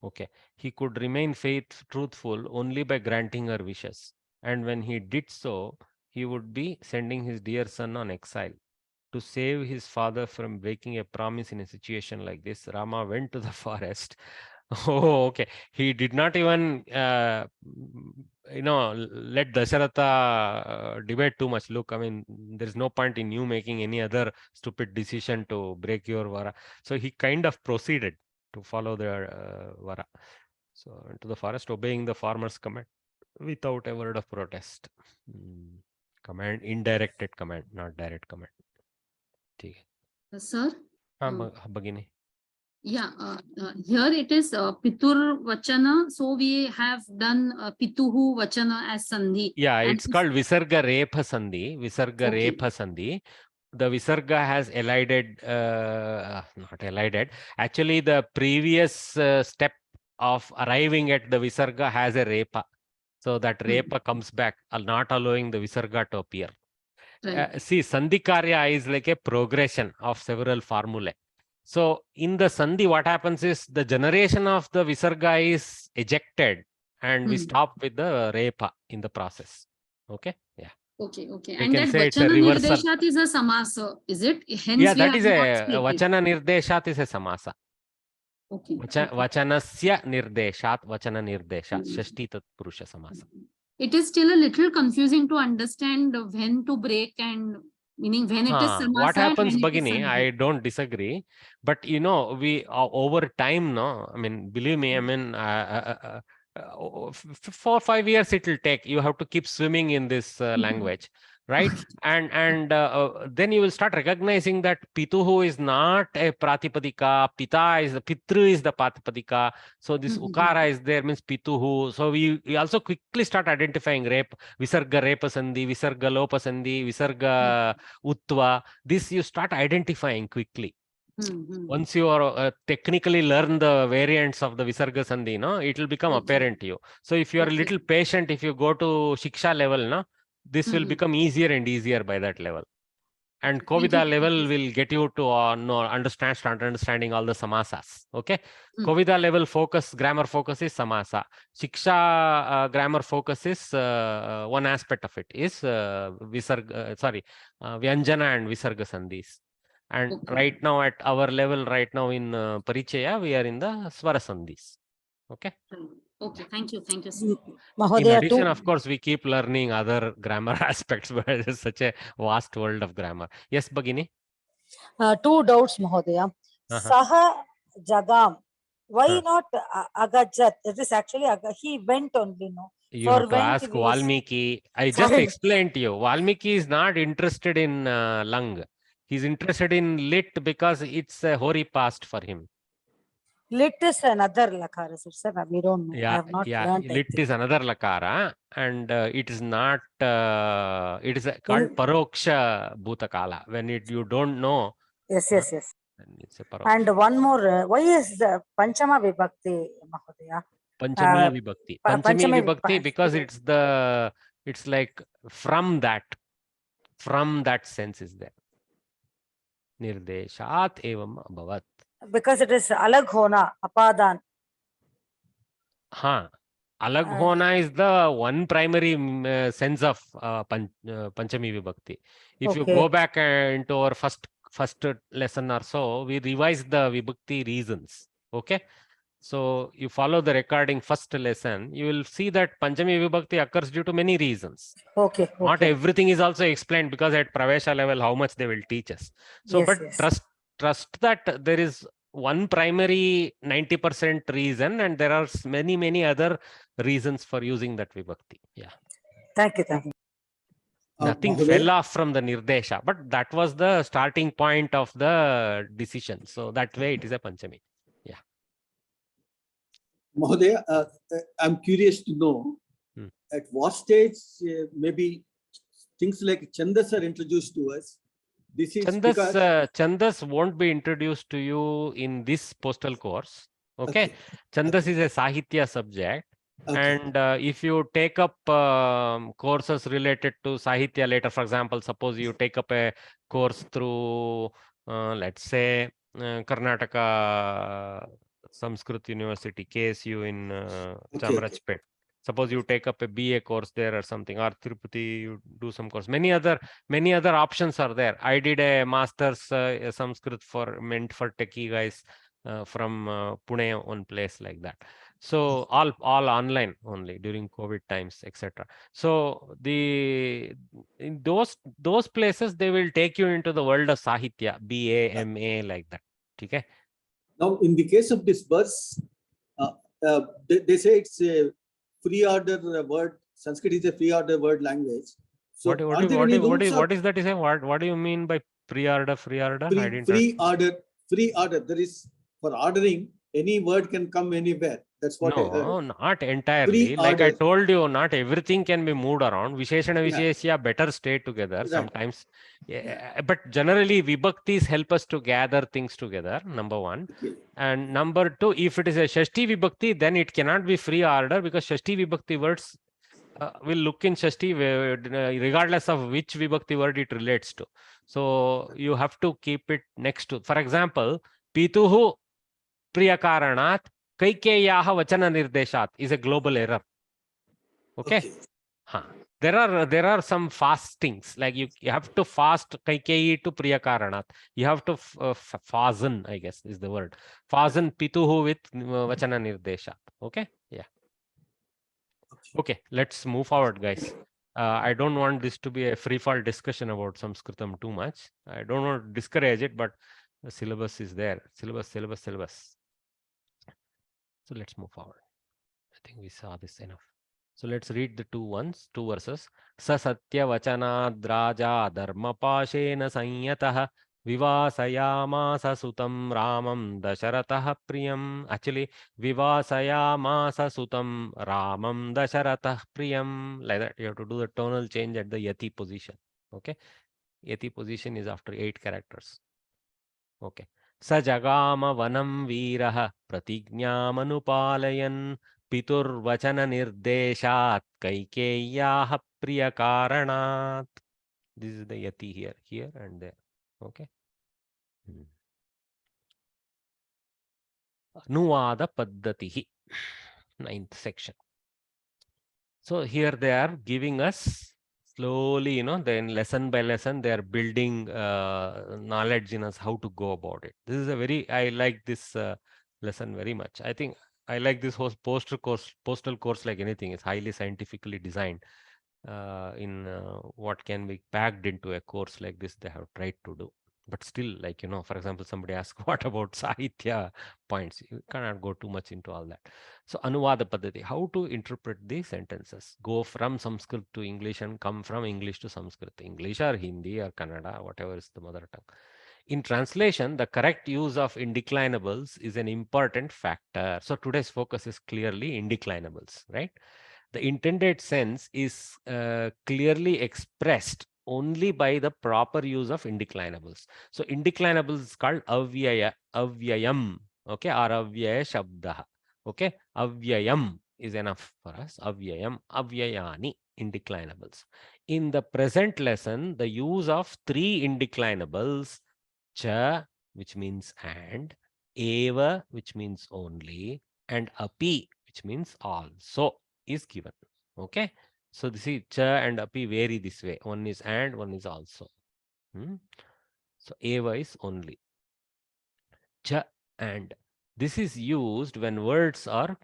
Okay. He could remain truthful only by granting her wishes. And when he did so, he would be sending his dear son on exile. To save his father from breaking a promise in a situation like this, Rama went to the forest. Oh, okay. He did not even, let Dasharatha debate too much. Look, I mean, there's no point in you making any other stupid decision to break your vara. So he kind of proceeded. to follow their vara. So into the forest, obeying the farmer's command without a word of protest. Command, indirected command, not direct command. Sir? Bhagini. Yeah, here it is Pitur Vachana. So we have done Pituhu Vachana as Sandhi. Yeah, it's called Visarga Repa Sandhi. Visarga Repa Sandhi. The Visarga has elided, not elided. Actually, the previous step of arriving at the Visarga has a Repa. So that Repa comes back, not allowing the Visarga to appear. Right. See, Sandhi Karya is like a progression of several formulae. So in the Sandhi, what happens is the generation of the Visarga is ejected and we stop with the Repa in the process. Okay? Yeah. Okay. We And can that say it's a Vachana reversal. Nirdeshat is a samasa, is it? Hence Yeah, we that have is not a stated. Vachana Nirdeshat is a samasa. Okay. Vachanasya Nirdeshat, Vachana Nirdeshat, Shashti Tat Purusha samasa. It is still a little confusing to understand when to break and meaning when it is samasa. What happens, and when it is Bhagini? Sandhi. I don't disagree, but you know, we over time, no, I mean, believe me, I mean, 4 or 5 years it will take. You have to keep swimming in this language, right? And then you will start recognizing that Pituhu is not a Pratipadika, Pitru is the Pratipadika. So this Ukara is there, means Pituhu. So we also quickly start identifying Visarga Repa Sandhi, Visarga Lopa Sandhi, Visarga Uttva. This you start identifying quickly. Once you are technically learn the variants of the Visarga Sandhi, no, it will become apparent to you. So if you are a little patient, if you go to Shiksha level, no, this will become easier and easier by that level. And Kovida level will get you to start understanding all the samasas. Okay. Kovida level focus, grammar focus is samasa. Shiksha grammar focus is one aspect of it is Vyanjana and Visarga Sandhis. And right now at our level, right now in Parichaya, we are in the Swara Sandhis. Okay. Okay, thank you. In addition, of course, we keep learning other grammar aspects, but it's such a vast world of grammar. Yes, Bhagini? 2 doubts, Mahodaya. Saha Jagam. Why not Agajat? It is actually he went only, no? You have to ask Valmiki. I just explained to you. Valmiki is not interested in lung. He's interested in lit because it's a hoary past for him. Lit is another lakara, sir. We don't know. I have not learned lit is another lakara, and it is not. It is called paroksha bhutakala. When you don't know. Yes. It's a paroksha. And one more. Why is the Panchama Vibhakti, Mahodaya? Panchami Vibhakti. Panchami Vibhakti because it's like from that sense is there. Nirdeshat evam abhavat. Because it is alag hona, apadan. Alag hona is the one primary sense of Panchami Vibhakti. If you go back into our first lesson or so, we revised the Vibhakti reasons. Okay. So you follow the recording first lesson, you will see that Panchami Vibhakti occurs due to many reasons. Okay. Not everything is also explained because at Pravesha level, how much they will teach us. So, trust that there is one primary 90% reason and there are many other reasons for using that Vibhakti. Yeah. Thank you. Nothing fell off from the Nirdesha, but that was the starting point of the decision. So that way it is a Panchami. Yeah. Mahodaya, I'm curious to know at what stage maybe things like Chandas are introduced to us. This is Chandas won't be introduced to you in this postal course. Okay. Chandas is a Sahitya subject. And if you take up courses related to Sahitya later, for example, suppose you take up a course through, let's say, Karnataka Samskrita University, KSU in Chamarajpet. Suppose you take up a BA course there or something, or Tirupati, you do some course. Many other options are there. I did a master's Sanskrit meant for techie guys from Pune, one place like that. So all online only during COVID times, etc. So in those places they will take you into the world of Sahitya, BA, MA, like that. Okay. Now, in the case of this verse, they say it's a free order word. Sanskrit is a free order word language. So, what is that? Is what do you mean by pre-order? Free order? Free order. There is, for ordering, any word can come anywhere. That's what. No, not entirely. Like I told you, not everything can be moved around. Visheshana, Visheshya better stay together sometimes. Yeah, but generally, vibhaktis help us to gather things together, number one. Okay. And number two, if it is a Shashti Vibhakti, then it cannot be free order because Shashti Vibhakti words will look in Shashti regardless of which Vibhakti word it relates to. So you have to keep it next to. For example, Pituhu Priyakaranat Kaikeyaha Vachana Nirdeshat is a global error. Okay? Huh. There are some fastings, like you have to fast Kaikeyi to Priyakaranat. You have to fasten, I guess is the word. Fasten Pituhu with Vachana Nirdeshat. Okay? Yeah. Okay, let's move forward, guys. I don't want this to be a free-fall discussion about Samskritam too much. I don't want to discourage it, but the syllabus is there. Syllabus. So let's move forward. I think we saw this enough. So let's read the two verses. Sa satya vachanadraja dharma pashena sanyatah vivasayamasa sutam ramam dasharatah priyam. Actually, vivasayamasa sutam ramam dasharatah priyam. Like that, you have to do the tonal change at the yati position. Okay, yati position is after 8 characters. Okay. Sa jagama vanam veerah pratignyam piturvachana nirdeshat kaikeyaha priyakaranat. This is the yati here and there. Okay. Anuvada paddatihi, 9th section. So here they are giving us slowly, then lesson by lesson, they are building knowledge in us how to go about it. This is I like this lesson very much. I think I like this whole postal course like anything. It's highly scientifically designed in what can be packed into a course like this they have tried to do. But still, like, for example, somebody asks, what about Sahitya points? You cannot go too much into all that. So, Anuvada Paddhati, how to interpret these sentences. Go from Sanskrit to English and come from English to Sanskrit. English or Hindi or Kannada, whatever is the mother tongue. In translation, the correct use of indeclinables is an important factor. So, today's focus is clearly indeclinables, right? The intended sense is clearly expressed only by the proper use of indeclinables. So indeclinables is called avyayam, okay, or avyaya shabdah. Okay, avyayam is enough for us. Avyayam, avyayani, indeclinables. In the present lesson, the use of 3 indeclinables, cha, which means and, eva, which means only, and api, which means also, is given. Okay, so this is cha and api vary this way. One is and, one is also. So eva is only. Cha and. This is used when words are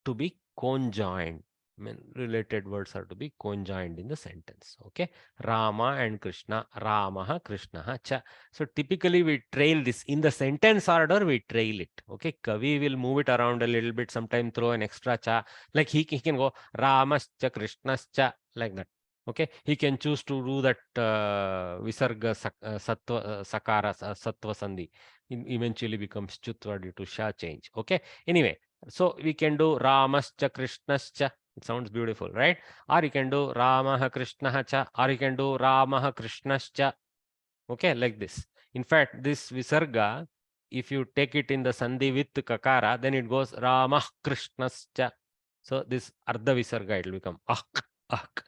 to be conjoined. I mean, related words are to be conjoined in the sentence. Okay, Rama and Krishna, Ramaha, Krishnaha, cha. So typically we trail this in the sentence order. We trail it. Okay, Kavi will move it around a little bit. Sometimes throw an extra cha. Like he can go Ramascha, Krishnascha, like that. Okay, he can choose to do that visarga sattva sakara sattva sandhi. Eventually becomes chutva due to sha change. Okay, anyway. So we can do Ramascha Krishnascha. It sounds beautiful, right? Or you can do Ramaha Krishnaha, or you can do Ramaha Krishnascha. Okay, like this. In fact, this visarga, if you take it in the sandhi with kakara, then it goes Ramah Krishnascha. So this ardha visarga, it will become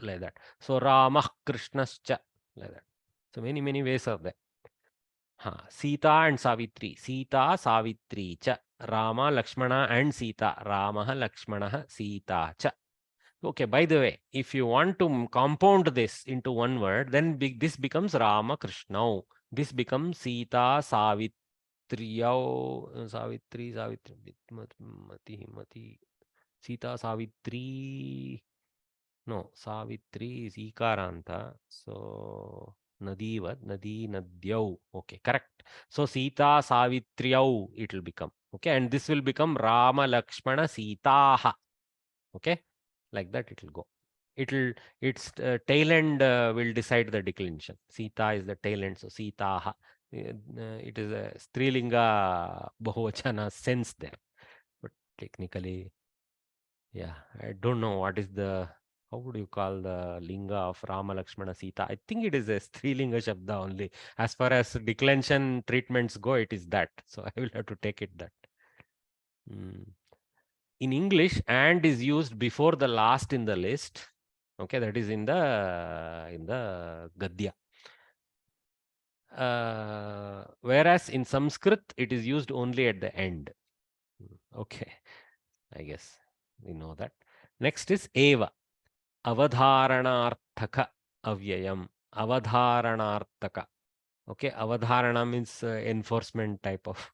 like that. So Ramah Krishnascha, like that. So many ways are there. Sita and Savitri. Sita, Savitri cha. Rama, Lakshmana and Sita. Ramaha, Lakshmanaha, Sita cha. Okay, by the way, if you want to compound this into one word, then this becomes Rama Krishna. This becomes Sita, Savitri, Mati. Sita, Savitri. No, Savitri is Ikaranta. So Nadivat, Nadi, Nadyau. Okay, correct. So Sita, Savitriyau, it will become. Okay, and this will become Rama, Lakshmana, Sitaha. Okay, like that it will go. Its tail end will decide the declension. Sita is the tail end, so Sitaha. It is a Strilinga Bahuvachana sense there. But technically, yeah, I don't know what is the, how would you call the linga of Rama, Lakshmana, Sita? I think it is a Strilinga Shabda only. As far as declension treatments go, it is that. So I will have to take it that. In English, and is used before the last in the list. Okay, that is in the Gadya. Whereas in Sanskrit, it is used only at the end. Okay, I guess we know that. Next is Eva. Avadharanarthaka avyayam. Avadharanarthaka. Okay, avadharana means enforcement type of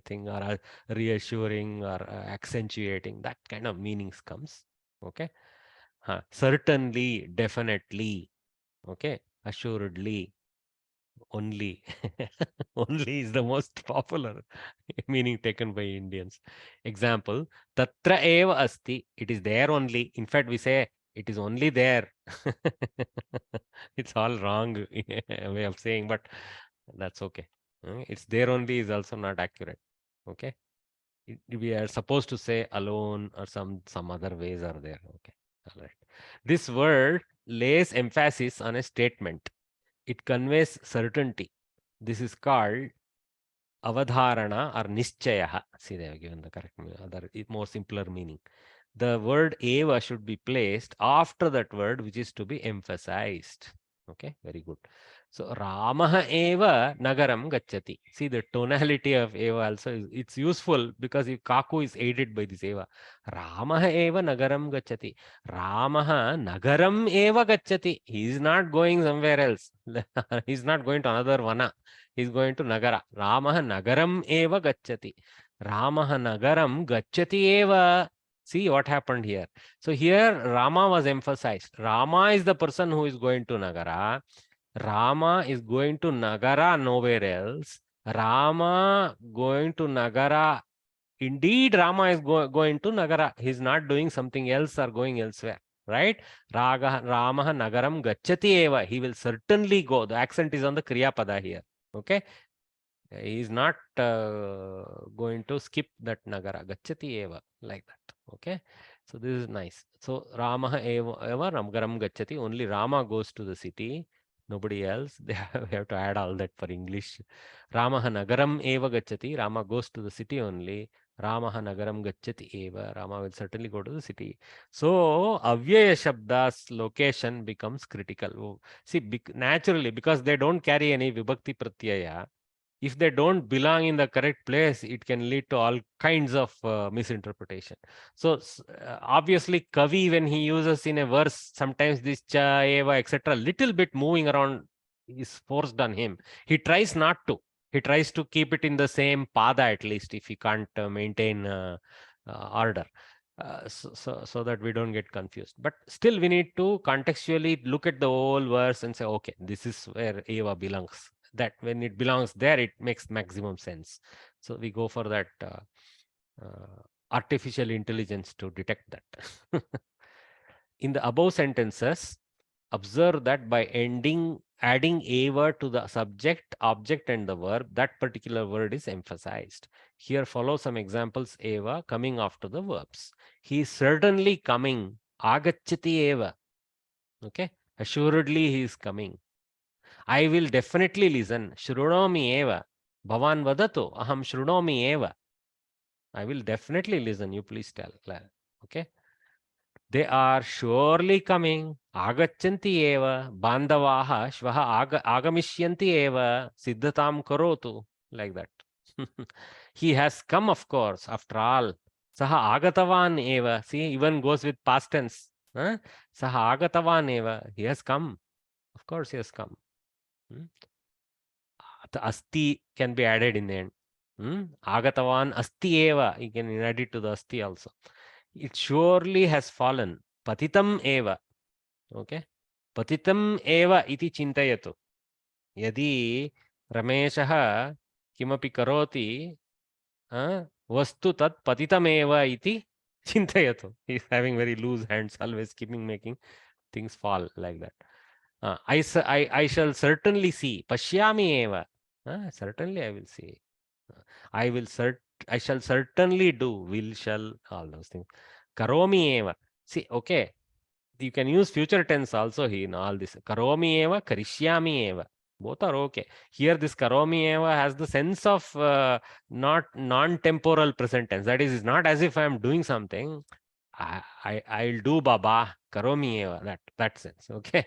thing, or reassuring or accentuating, that kind of meanings comes. Okay, certainly, definitely. Okay, assuredly, only. Only is the most popular meaning taken by Indians. Example, tatra eva asti, it is there only. In fact, we say it is only there. It's all wrong way of saying, but that's okay. It's there only is also not accurate. Okay, we are supposed to say alone, or some other ways are there. Okay, all right. This word lays emphasis on a statement. It conveys certainty. This is called avadharana or nischaya. See, they have given the correct, other more simpler meaning. The word eva should be placed after that word which is to be emphasized. Okay, very good. So Ramaha eva nagaram gacchati. See, the tonality of eva also it's useful, because if Kaku is aided by this eva. Ramaha eva nagaram gacchati. Ramaha nagaram eva gacchati. He is not going somewhere else. He is not going to another vana. He is going to Nagara. Ramaha nagaram eva gacchati. Ramaha nagaram gacchati eva. See what happened here. So here Rama was emphasized. Rama is the person who is going to Nagara. Rama is going to Nagara, nowhere else. Rama going to Nagara. Indeed, Rama is going to Nagara. He is not doing something else or going elsewhere. Right? Rama Nagaram gacchati eva. He will certainly go. The accent is on the Kriya Pada here. Okay? He is not going to skip that Nagara. Gacchati eva. Like that. Okay? So this is nice. So Rama eva Nagaram gacchati. Only Rama goes to the city. Nobody else. We have to add all that for English. Rama Nagaram eva gacchati. Rama goes to the city only. Rama Nagaram gacchati eva. Rama will certainly go to the city. So avyaya shabda's location becomes critical. See, naturally, because they don't carry any vibhakti pratyaya, if they don't belong in the correct place, it can lead to all kinds of misinterpretation. So obviously, Kavi, when he uses in a verse, sometimes this cha, eva, etc., little bit moving around is forced on him. He tries not to. He tries to keep it in the same pada, at least, if he can't maintain order. So that we don't get confused. But still, we need to contextually look at the whole verse and say, okay, this is where eva belongs. That when it belongs there, it makes maximum sense. So we go for that artificial intelligence to detect that. In the above sentences, observe that by adding a word to the subject, object, and the verb, that particular word is emphasized. Here follow some examples, eva coming after the verbs. He is certainly coming, agacchati eva. Okay, assuredly he is coming. I will definitely listen. Shrunomi eva. Bhavan vadatu. Aham shrunomi eva. I will definitely listen. You please tell. Okay. They are surely coming. Agachanti eva. Bandavaha shvaha agamisyanti eva. Siddhatam karotu. Like that. He has come, of course. After all. Saha agatavan eva. See, even goes with past tense. Saha agatavan eva. He has come. Of course, he has come. The asti can be added in the end. Agatavan asti eva. You can add it to the asti also. It surely has fallen. Patitam eva. Okay. Patitam eva iti chintayatu. यदि रमेशः किमपि करोति वस्तु तत् पतितमेव इति चिन्तयतु. He is having very loose hands, always keeping making things fall like that. I shall certainly see. Pashyami eva. Certainly I will see. I shall certainly do. Will, shall, all those things. Karomi eva. See, okay. You can use future tense also here in all this. Karomi eva, karishyami eva. Both are okay. Here this karomi eva has the sense of not non-temporal present tense. That is, it's not as if I am doing something. I'll do baba. Karomi eva. That sense. Okay.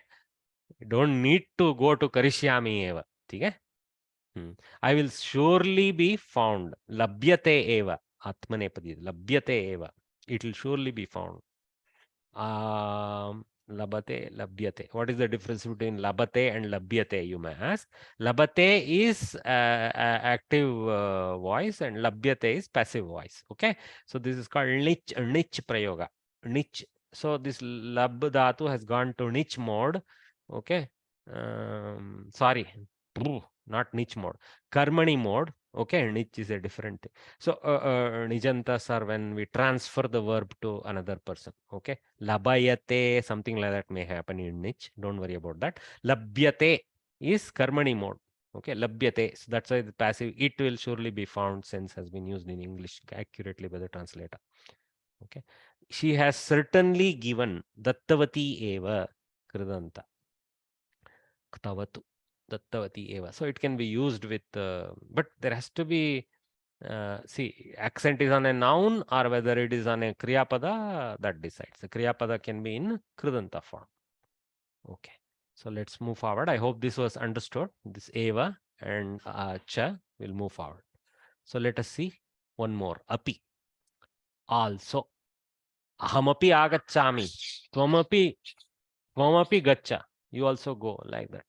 You don't need to go to karishyami eva. Okay? I will surely be found. Labhyate eva. Atmanepadi. Labhyate eva. It will surely be found. Labate, labhyate. What is the difference between labate and labhyate, you may ask? Labate is active voice and labhyate is passive voice. Okay. So this is called nich prayoga. Nich. So this lab dhatu has gone to nich mode. Okay. Sorry. Not niche mode. Karmani mode. Okay, niche is a different thing. So nijantas are when we transfer the verb to another person. Okay, labayate, something like that may happen in niche. Don't worry about that. Labhyate is karmani mode. Okay, labhyate. So that's why the passive. It will surely be found. Sense has been used in English accurately by the translator. Okay, she has certainly given dattavati eva kridanta ktavatu. Dattavati eva. So it can be used with, but there has to be, see, accent is on a noun or whether it is on a kriya pada, that decides. The kriya pada can be in kridanta form. Okay. So let's move forward. I hope this was understood. This eva and cha will move forward. So let us see one more. Api. Also. Ahamapi agacchami. Tvamapi gaccha. You also go like that.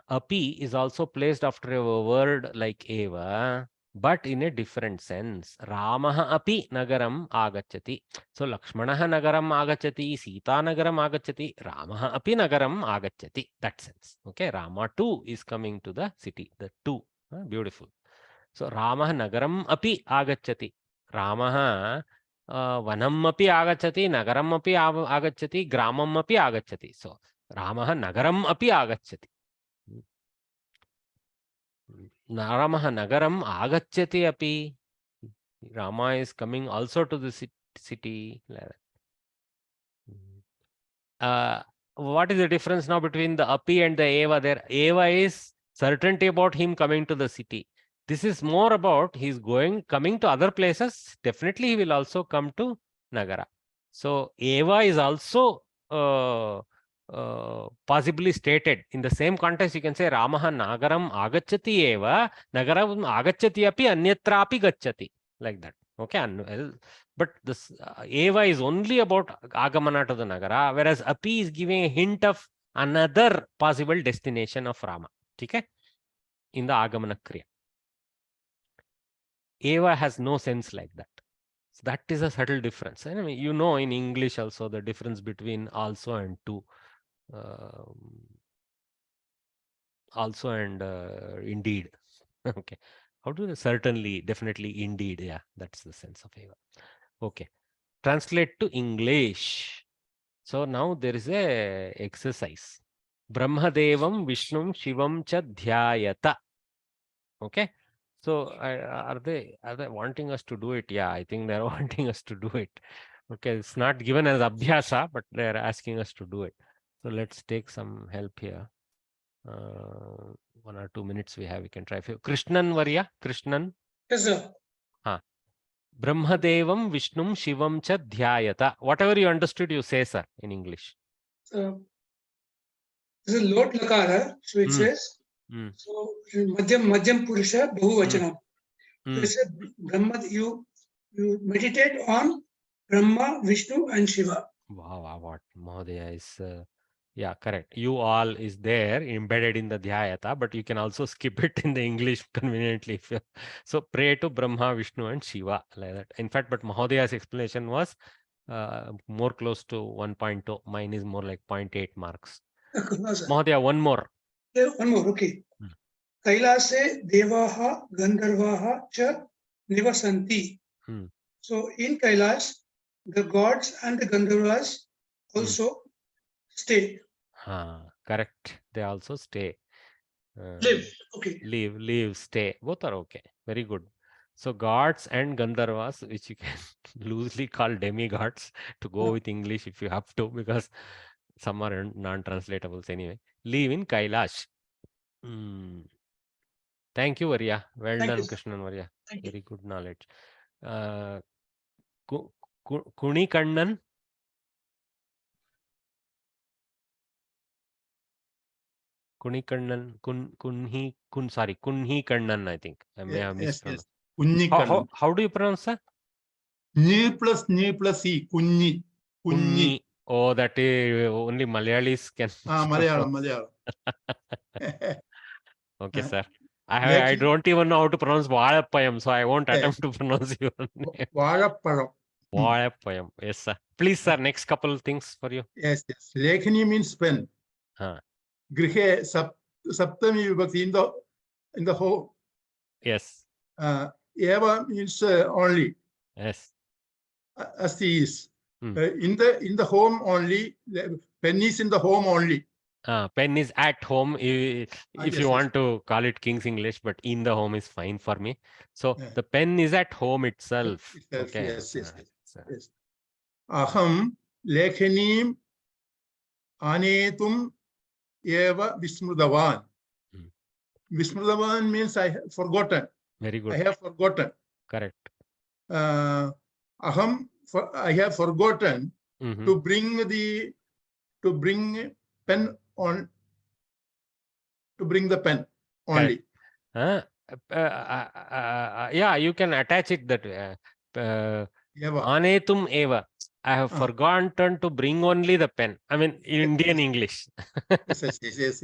Api is also placed after a word like eva, but in a different sense. Ramaha api nagaram agacchati. So Lakshmanaha nagaram agacchati, Sita nagaram agacchati, Ramaha api nagaram agacchati. That sense. Okay, Rama too is coming to the city. The two. Beautiful. So Ramaha nagaram api agacchati. Ramaha vanam api agacchati, nagaram api agacchati, gramam api agacchati. So Ramaha nagaram api agacchati. Naramaha nagaram agacchati api. Rama is coming also to the city. What is the difference now between the api and the eva there? Eva is certainty about him coming to the city. This is more about he's coming to other places. Definitely he will also come to Nagara. So eva is also possibly stated in the same context. You can say Ramaha nagaram agacchati eva, nagaram agacchati api anyatra api gacchati, like that. Okay, but this eva is only about agamana to the nagara, whereas api is giving a hint of another possible destination of Rama. Okay, in the agamana kriya. Eva has no sense like that. So that is a subtle difference. I mean, you know, in English also the difference between also and to. Also and indeed. Okay. How do they? Certainly, definitely, indeed. Yeah, that's the sense of eva. Okay. Translate to English. So now there is a exercise. Brahmadevam Vishnum Shivam cha dhyayata. Okay. So are they wanting us to do it? Yeah, I think they're wanting us to do it. Okay, it's not given as abhyasa, but they're asking us to do it. So let's take some help here. 1 or 2 minutes we have. We can try. Krishnan Varya, Krishnan. Yes, sir. Brahmadevam Vishnum Shivam cha dhyayata. Whatever you understood, you say, sir, in English. This is lot lakara, so it says. So Madhyam Purusha Bahuvachanam. So it says Brahma, you meditate on Brahma, Vishnu and Shiva. Wow, what Mahodaya is yeah, correct. You all is there embedded in the dhyayata, but you can also skip it in the English conveniently. So pray to Brahma, Vishnu and Shiva like that. In fact, but Mahodaya's explanation was more close to 1.2. Mine is more like 0.8 marks. No, sir. Mahodaya, one more. Yeah, one more, okay. Kailase devaha gandharvaha cha nivasanti. So in Kailash, the gods and the Gandharvas also stay. Correct. They also stay. Live. Okay. Live, stay. Both are okay. Very good. So gods and Gandharvas, which you can loosely call demigods to go with English if you have to, because some are non-translatables anyway. Live in Kailash. Thank you, Varya. Well Thank done, you, sir. Krishnan Varya. Thank you. Very good knowledge. Kuni Kannan. Kuni Kannan. Kunhi Kannan, I think. I may have mispronounced. How do you pronounce that? Ni plus E. Kunni. Kunni. Oh, that only Malayalis can. Malayalam. Okay, sir. I don't even know how to pronounce Vazhappayam, so I won't attempt to pronounce your name. Vazhappayam. Yes, sir. Please, sir, next couple of things for you. Yes. Lekhani means pen. Grihe Saptami Vibhakti in the home. Yes. Eva means only. Yes. Asti is. In the home only. Pen is in the home only. Pen is at home if you want to call it King's English, but in the home is fine for me. So the pen is at home itself. Okay. Yes. Aham lekhanim anetum eva vismrudavan. Vismrudavan means I have forgotten. Very good. I have forgotten. Correct. Aham, I have forgotten to bring pen on, to bring the pen only. Yeah, you can attach it that way. Anetum eva. I have forgotten to bring only the pen. I mean, Indian English. Yes.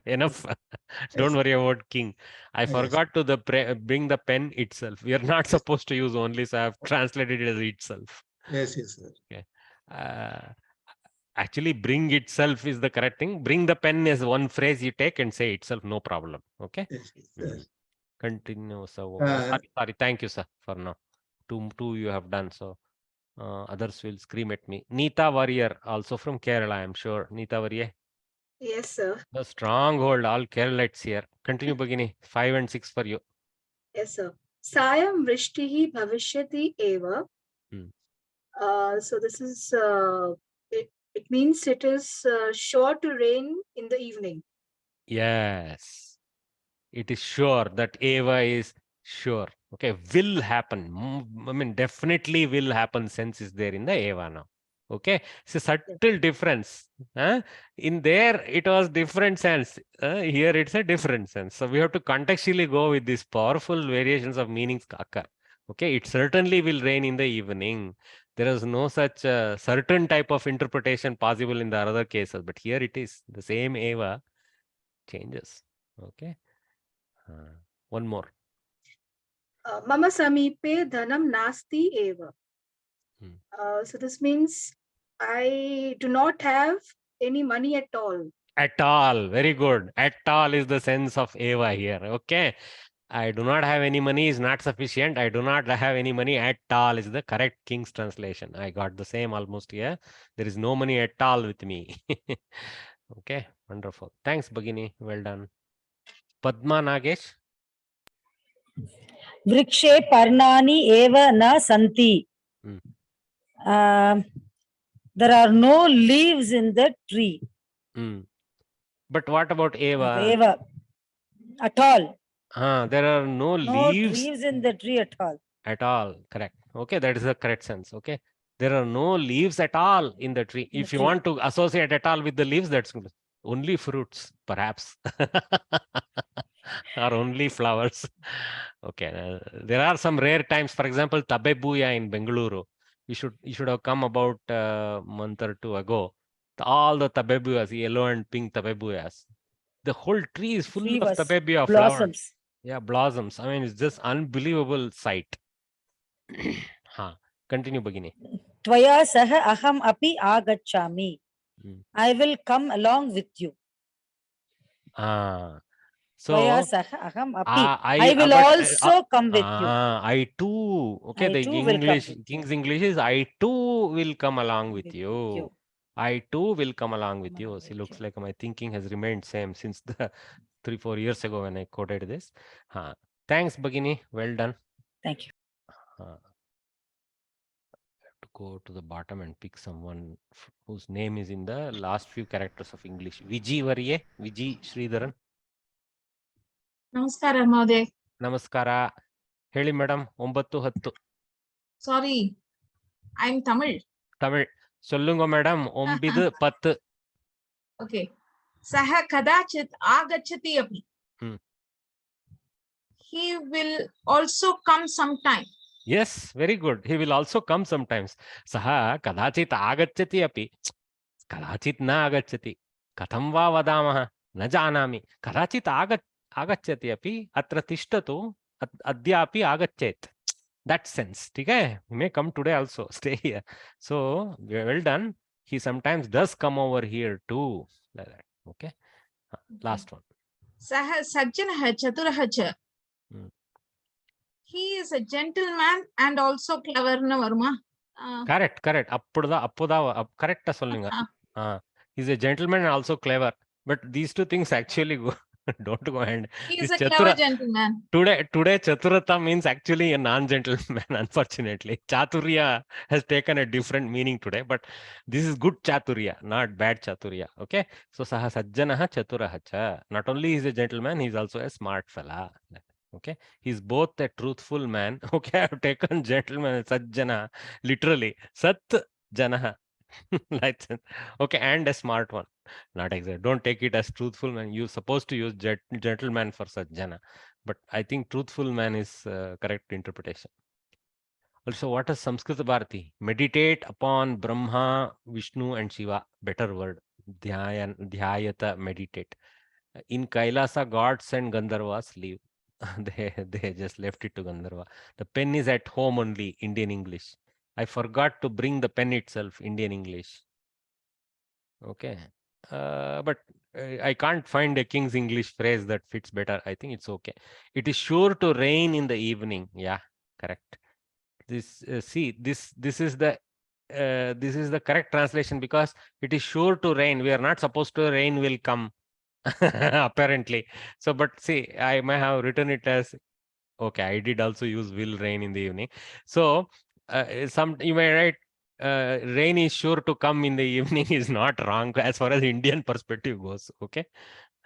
Enough. Don't worry about King. I forgot to bring the pen itself. We are not supposed to use only, so I have translated it as itself. Yes. Okay. Actually, bring itself is the correct thing. Bring the pen is one phrase you take and say itself, no problem. Okay. Yes. Continue. So, sorry. Thank you, sir, for now. Two you have done. So, others will scream at me. Neeta Warrior, also from Kerala, I am sure. Neeta Warrior. Yes, sir. The stronghold, all Keralites here. Continue, Bhagini. 5 and 6 for you. Yes, sir. Sayam vrishtihi bhavishyati eva. So this is, it means it is sure to rain in the evening. Yes. It is sure that eva is sure. Okay, will happen. I mean, definitely will happen sense is there in the eva now. Okay, it's a subtle difference. In there, it was different sense. Here, it's a different sense. So we have to contextually go with these powerful variations of meanings occur. Okay, it certainly will rain in the evening. There is no such certain type of interpretation possible in the other cases, but here it is the same eva changes. Okay. One more. Mama samipe dhanam nasti eva. So this means I do not have any money at all. At all. Very good. At all is the sense of eva here. Okay. I do not have any money is not sufficient. I do not have any money at all is the correct King's translation. I got the same almost here. There is no money at all with me. Okay. Wonderful. Thanks, Bhagini. Well done. Padma Nagesh. Vrikshe parnani eva na santi. There are no leaves in the tree. But what about eva? Eva. At all. There are no leaves in the tree at all. At all. Correct. Okay. That is the correct sense. Okay. There are no leaves at all in the tree. If you want to associate at all with the leaves, that's good. Only fruits, perhaps. Or only flowers. Okay. There are some rare times. For example, Tabebuya in Bengaluru. You should have come about a month or two ago. All the Tabebuyas, yellow and pink Tabebuyas. The whole tree is full of Tabebuya flowers. Yeah, blossoms. I mean, it's just unbelievable sight. Continue, Bhagini. Tvaya saha aham api agachami. I will come along with you. So I will also come with you. I too. Okay, the King's English is I too will come along with you. I too will come along with you. See, looks like my thinking has remained same since the 3-4 years ago when I quoted this. Thanks, Bhagini. Well done. Thank you. Have to go to the bottom and pick someone whose name is in the last few characters of English. Viji Varye, Viji Sridharan. Namaskara, Mahoday. Namaskara. Heli madam, 9-10. Sorry, I'm Tamil. Tamil. Sollunga madam, 9-10. Okay. Saha kadachit agachati api. He will also come sometime. Yes, very good. He will also come sometimes. Saha kadachit agachati api. Kadachit na agachati. Katham va vadamaha. Na janami. Kadachit agachati api. Atra tishtatu. Adyapi agachet. That sense. Okay? He may come today also. Stay here. So, well done. He sometimes does come over here too. Like that. Okay? Last one. Saha sajjanaha chaturaha. He is a gentleman and also clever na varma. Correct. Appuda correct sollinga. He's a gentleman and also clever. But these two things actually go don't go hand. He is a clever gentleman. Today Chaturata means actually a non-gentleman, unfortunately. Chaturya has taken a different meaning today, but this is good Chaturya, not bad Chaturya. Okay. So Saha Sajjanaha Chaturaha. Not only is a gentleman, he's also a smart fella. Okay, he's both a truthful man. Okay, I've taken gentleman, Sajjana, literally. Sat Janaha. Like that. Okay, and a smart one. Not exact. Don't take it as truthful man. You're supposed to use gentleman for Sajjana. But I think truthful man is correct interpretation. Also, what is Samskrita Bharati? Meditate upon Brahma, Vishnu, and Shiva. Better word. Dhyayata, meditate. In Kailasa, gods and Gandharvas live. They just left it to Gandharva. The pen is at home only, Indian English. I forgot to bring the pen itself, Indian English. Okay. But I can't find a King's English phrase that fits better. I think it's okay. It is sure to rain in the evening. Yeah, correct. This this is the correct translation because it is sure to rain. We are not supposed to rain will come. Apparently. So, but see, I may have written it as okay. I did also use will rain in the evening. So, you may write rain is sure to come in the evening is not wrong as far as Indian perspective goes. Okay.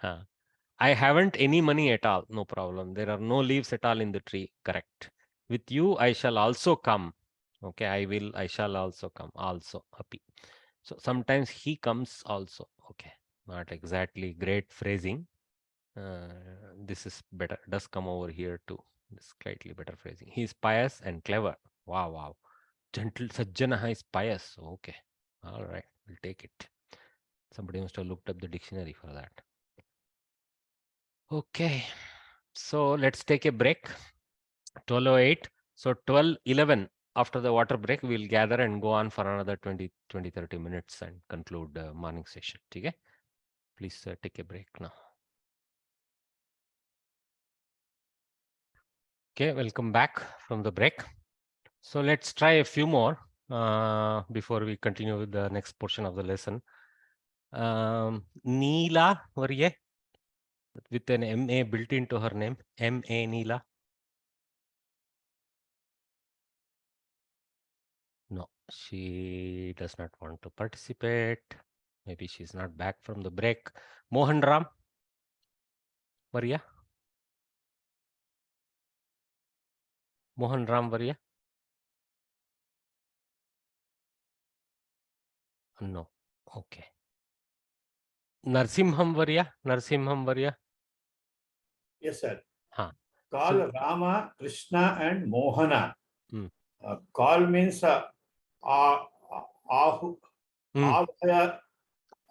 I haven't any money at all. No problem. There are no leaves at all in the tree. Correct. With you, I shall also come. Okay. I shall also come. Also happy. So sometimes he comes also. Okay. Not exactly great phrasing. This is better. Does come over here too. This slightly better phrasing. He is pious and clever. Wow. Gentle Sajjanaha is pious. Okay. All right. We'll take it. Somebody must have looked up the dictionary for that. Okay. So let's take a break. 12:08. So 12:11 after the water break, we'll gather and go on for another 20-30 minutes and conclude the morning session. Okay. Please take a break now. Okay, welcome back from the break. So let's try a few more before we continue with the next portion of the lesson. Neela Varye, with an MA built into her name, MA Neela. No, she does not want to participate. Maybe she's not back from the break. Mohan Ram Varya. Mohan Ram Varya. No. Okay. Narsimham Varya. Yes, sir. Call so, Rama, Krishna, and Mohana. Call means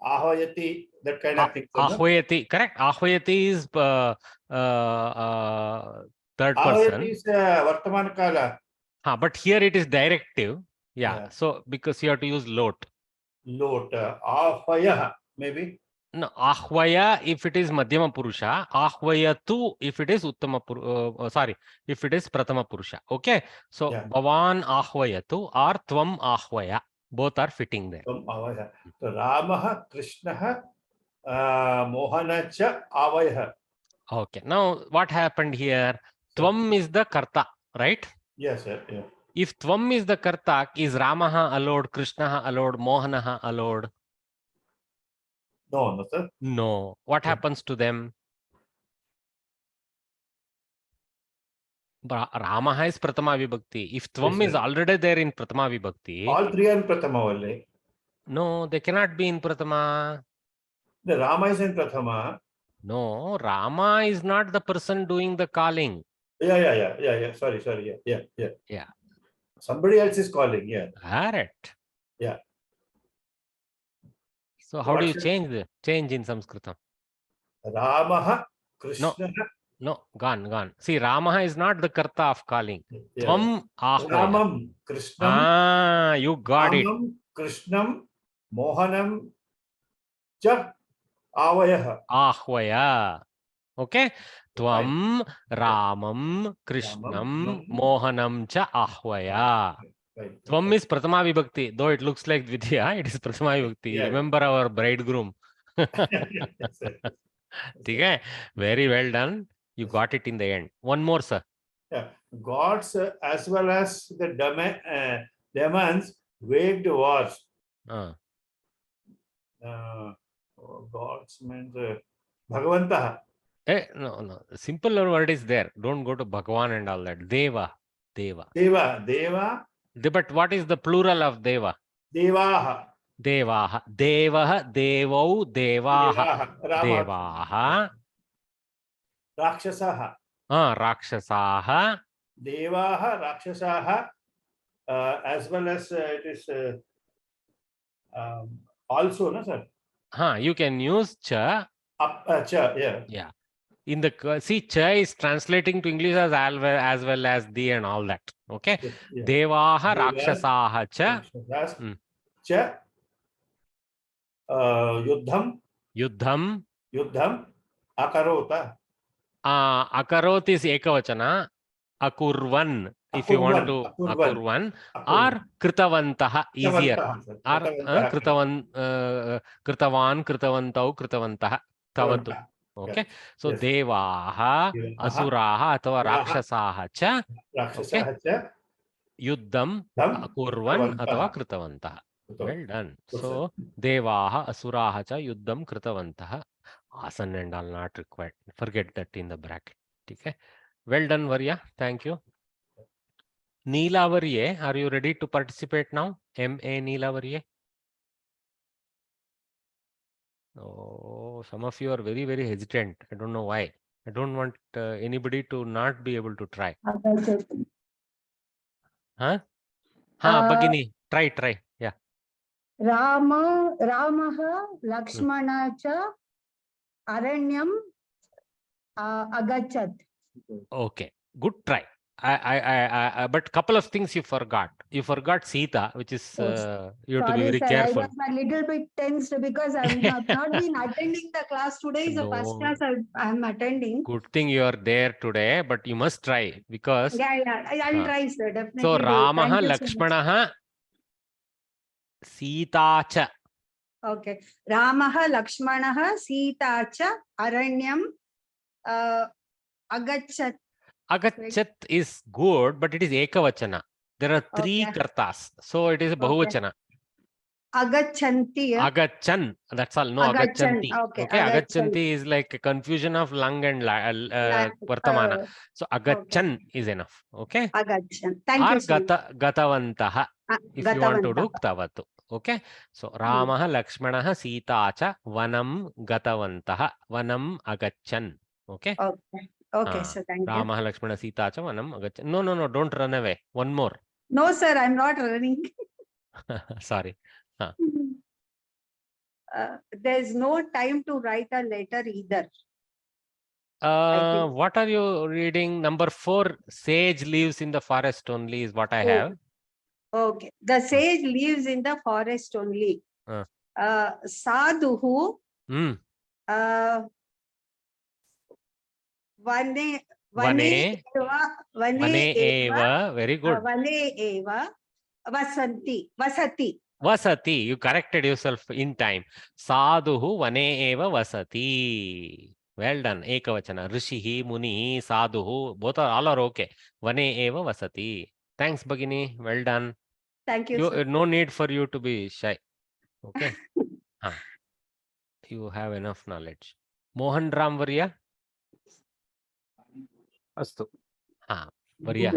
ahvayati, that kind of thing. Ahvayati, correct. Ahvayati is third person. Ahvayati is Vartaman Kala. But here it is directive. Yeah. So because you have to use lot. lot. Ahvaya, maybe. No, ahvaya if it is madhyama purusha, ahvayatu if it is uttama sorry, if it is pratama purusha. Okay, so bhavan ahvayatu or tvam ahvaya, both are fitting there. Tvam avaya. So Ramaha, Krishnaha, Mohana cha avaya. Okay, now what happened here? Tvam is the karta, right? Yes, sir. Yeah. If tvam is the karta, is Ramaha allowed, Krishnaha allowed, Mohanaha allowed? No, no, sir. No. What happens to them? Ramaha is Pratama Vibhakti. If Tvam is already there in Pratama Vibhakti. All three are in Pratama only. No, they cannot be in Pratama. The Rama is in Pratama. No, Rama is not the person doing the calling. Yeah. Sorry. Yeah. Somebody else is calling. Yeah. Correct. Yeah. So how do you change in Samskrita? Ramaha, Krishna. No, gone. See, Ramaha is not the karta of calling. Tvam ahvaya. Ramam, Krishnam. You got it. Krishnam, Mohanam, cha avayah. Ahvaya. Okay. Tvam Ramam Krishnam Mohanam cha ahvaya. Tvam is Pratama Vibhakti. Though it looks like Dvitiya, it is Pratama Vibhakti. Yeah. Remember our bridegroom. Okay. Very well done. You got it in the end. One more, sir. Yeah. Gods as well as the demons waged wars. Gods means Bhagavantaha. No. Simple word is there. Don't go to Bhagavan and all that. Deva. But what is the plural of Deva? Devaha. Devah, Devau, Devaha. Devaha. Rakshasaha. Rakshasaha. Devaha, Rakshasaha. As well as it is also, no, sir? You can use cha. Cha, yeah. Yeah. In the see, cha is translating to English as well as the and all that. Okay. Yeah. Devaha, Rakshasaha cha. Cha. Yuddham. Akarota. Akarot is ekavachana. Akurvan. If you want to akurvan or kritavantaha, easier. Or kritavan, kritavan, kritavantau, kritavantaha, tavatu. Okay. So devaha, asuraha, atava rakshasaha cha. Okay. Yuddham, akurvan, atava kritavantaha. Well done. So devaha, asuraha cha, yuddham, kritavantaha. Asan and all not required. Forget that in the bracket. Okay. Well done, Varya. Thank you. Neela Varye, are you ready to participate now? M.A. Neela Varye. Oh, some of you are very, very hesitant. I don't know why. I don't want anybody to not be able to try. Bhagini, try. Yeah. Ramaha Lakshmana cha Aranyam agachat. Okay, good try. But couple of things you forgot. You forgot Sita, which is you have to be very careful. I was a little bit tensed because I have not been attending the class today. Is the first class I am attending. Good thing you are there today, but you must try because. Yeah, I will try, sir. Definitely. So Ramaha, Lakshmanaha, Sita cha. Okay, Ramaha, Lakshmanaha, Sita cha Aranyam agachat. Agachat is good, but it is ekavachana. There are three kartas, so it is bahuvachana. Agachanti. Agachan, that's all. No, agachanti. Okay, agachanti is like a confusion of lung and vartamana. So agachan is enough. Okay. Agachan. Thank you, sir. Gatavantaha. If you want to do ktavatu. Okay. So Ramaha, Lakshmanaha, Sita cha vanam gatavantaha. Vanam agachan. Okay. Okay, sir. Thank you. Ramaha, Lakshmana, Sita cha vanam agachan. No, don't run away. One more. No, sir, I'm not running. Sorry. There's no time to write a letter either. What are you reading? Number 4, sage lives in the forest only is what I have. Okay. The sage lives in the forest only. Sadhuhu. Vane eva. Very good. Vane eva vasati. Vasati. You corrected yourself in time. Sadhuhu vane eva vasati. Well done. Ekavachana. Rishihi, Munihi, Sadhuhu. Both are all are okay. Vane eva vasati. Thanks, Bhagini. Well done. Thank you, sir. No need for you to be shy. Okay. You have enough knowledge. Mohan Ram Varya. Astu. Varya.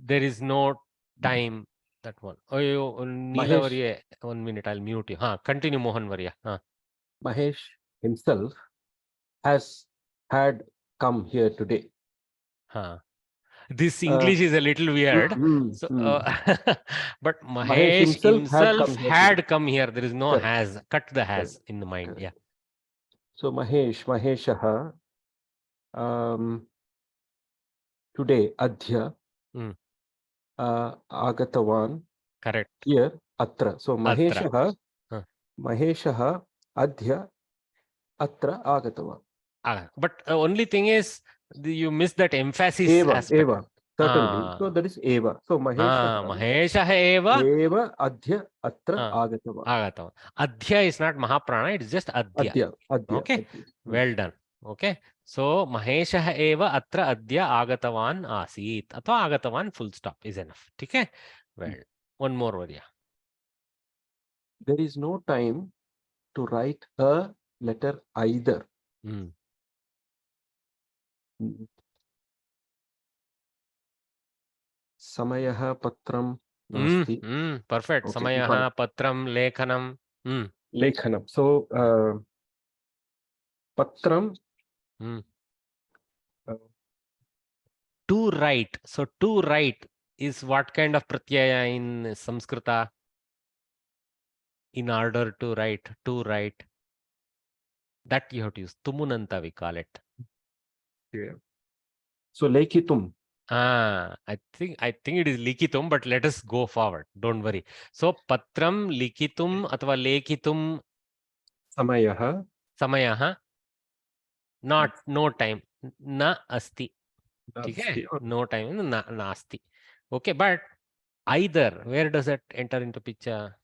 There is no time. That one. Oh, Neela Varya. 1 minute. I'll mute you. Continue, Mohan Varya. Mahesh himself has had come here today. This English is a little weird. But Mahesh himself had come here. There is no has. Cut the has in the mind. Yeah. So Maheshaha today Adhya Agatavan. Correct. Here Atra. So Maheshaha Adhya Atra Agatavan. But only thing is you miss that emphasis aspect. Eva. Certainly. So that is Eva. So Mahesha Eva. Eva Adhya Atra Agatavan. Adhya is not Mahaprana, it is just Adhya. Okay. Well done. Okay. So Mahesha Eva Atra Adhya Agatavan Asit. Atha Agatavan full stop is enough. Okay. Well, one more Varya. There is no time to write a letter either. Samayaha patram nasti. Perfect. Okay. Samayaha patram lekhanam. Lekhanam. So patram. To write. So to write is what kind of pratyaya in Samskrita? In order to write. To write. That you have to use. Tumunanta we call it. Yeah. So lekitum. I think it is likitum, but let us go forward. Don't worry. So patram likitum atva lekitum samayaha. Not no time. Na asti. Okay. No time. Na asti. Okay, but either where does that enter into picture?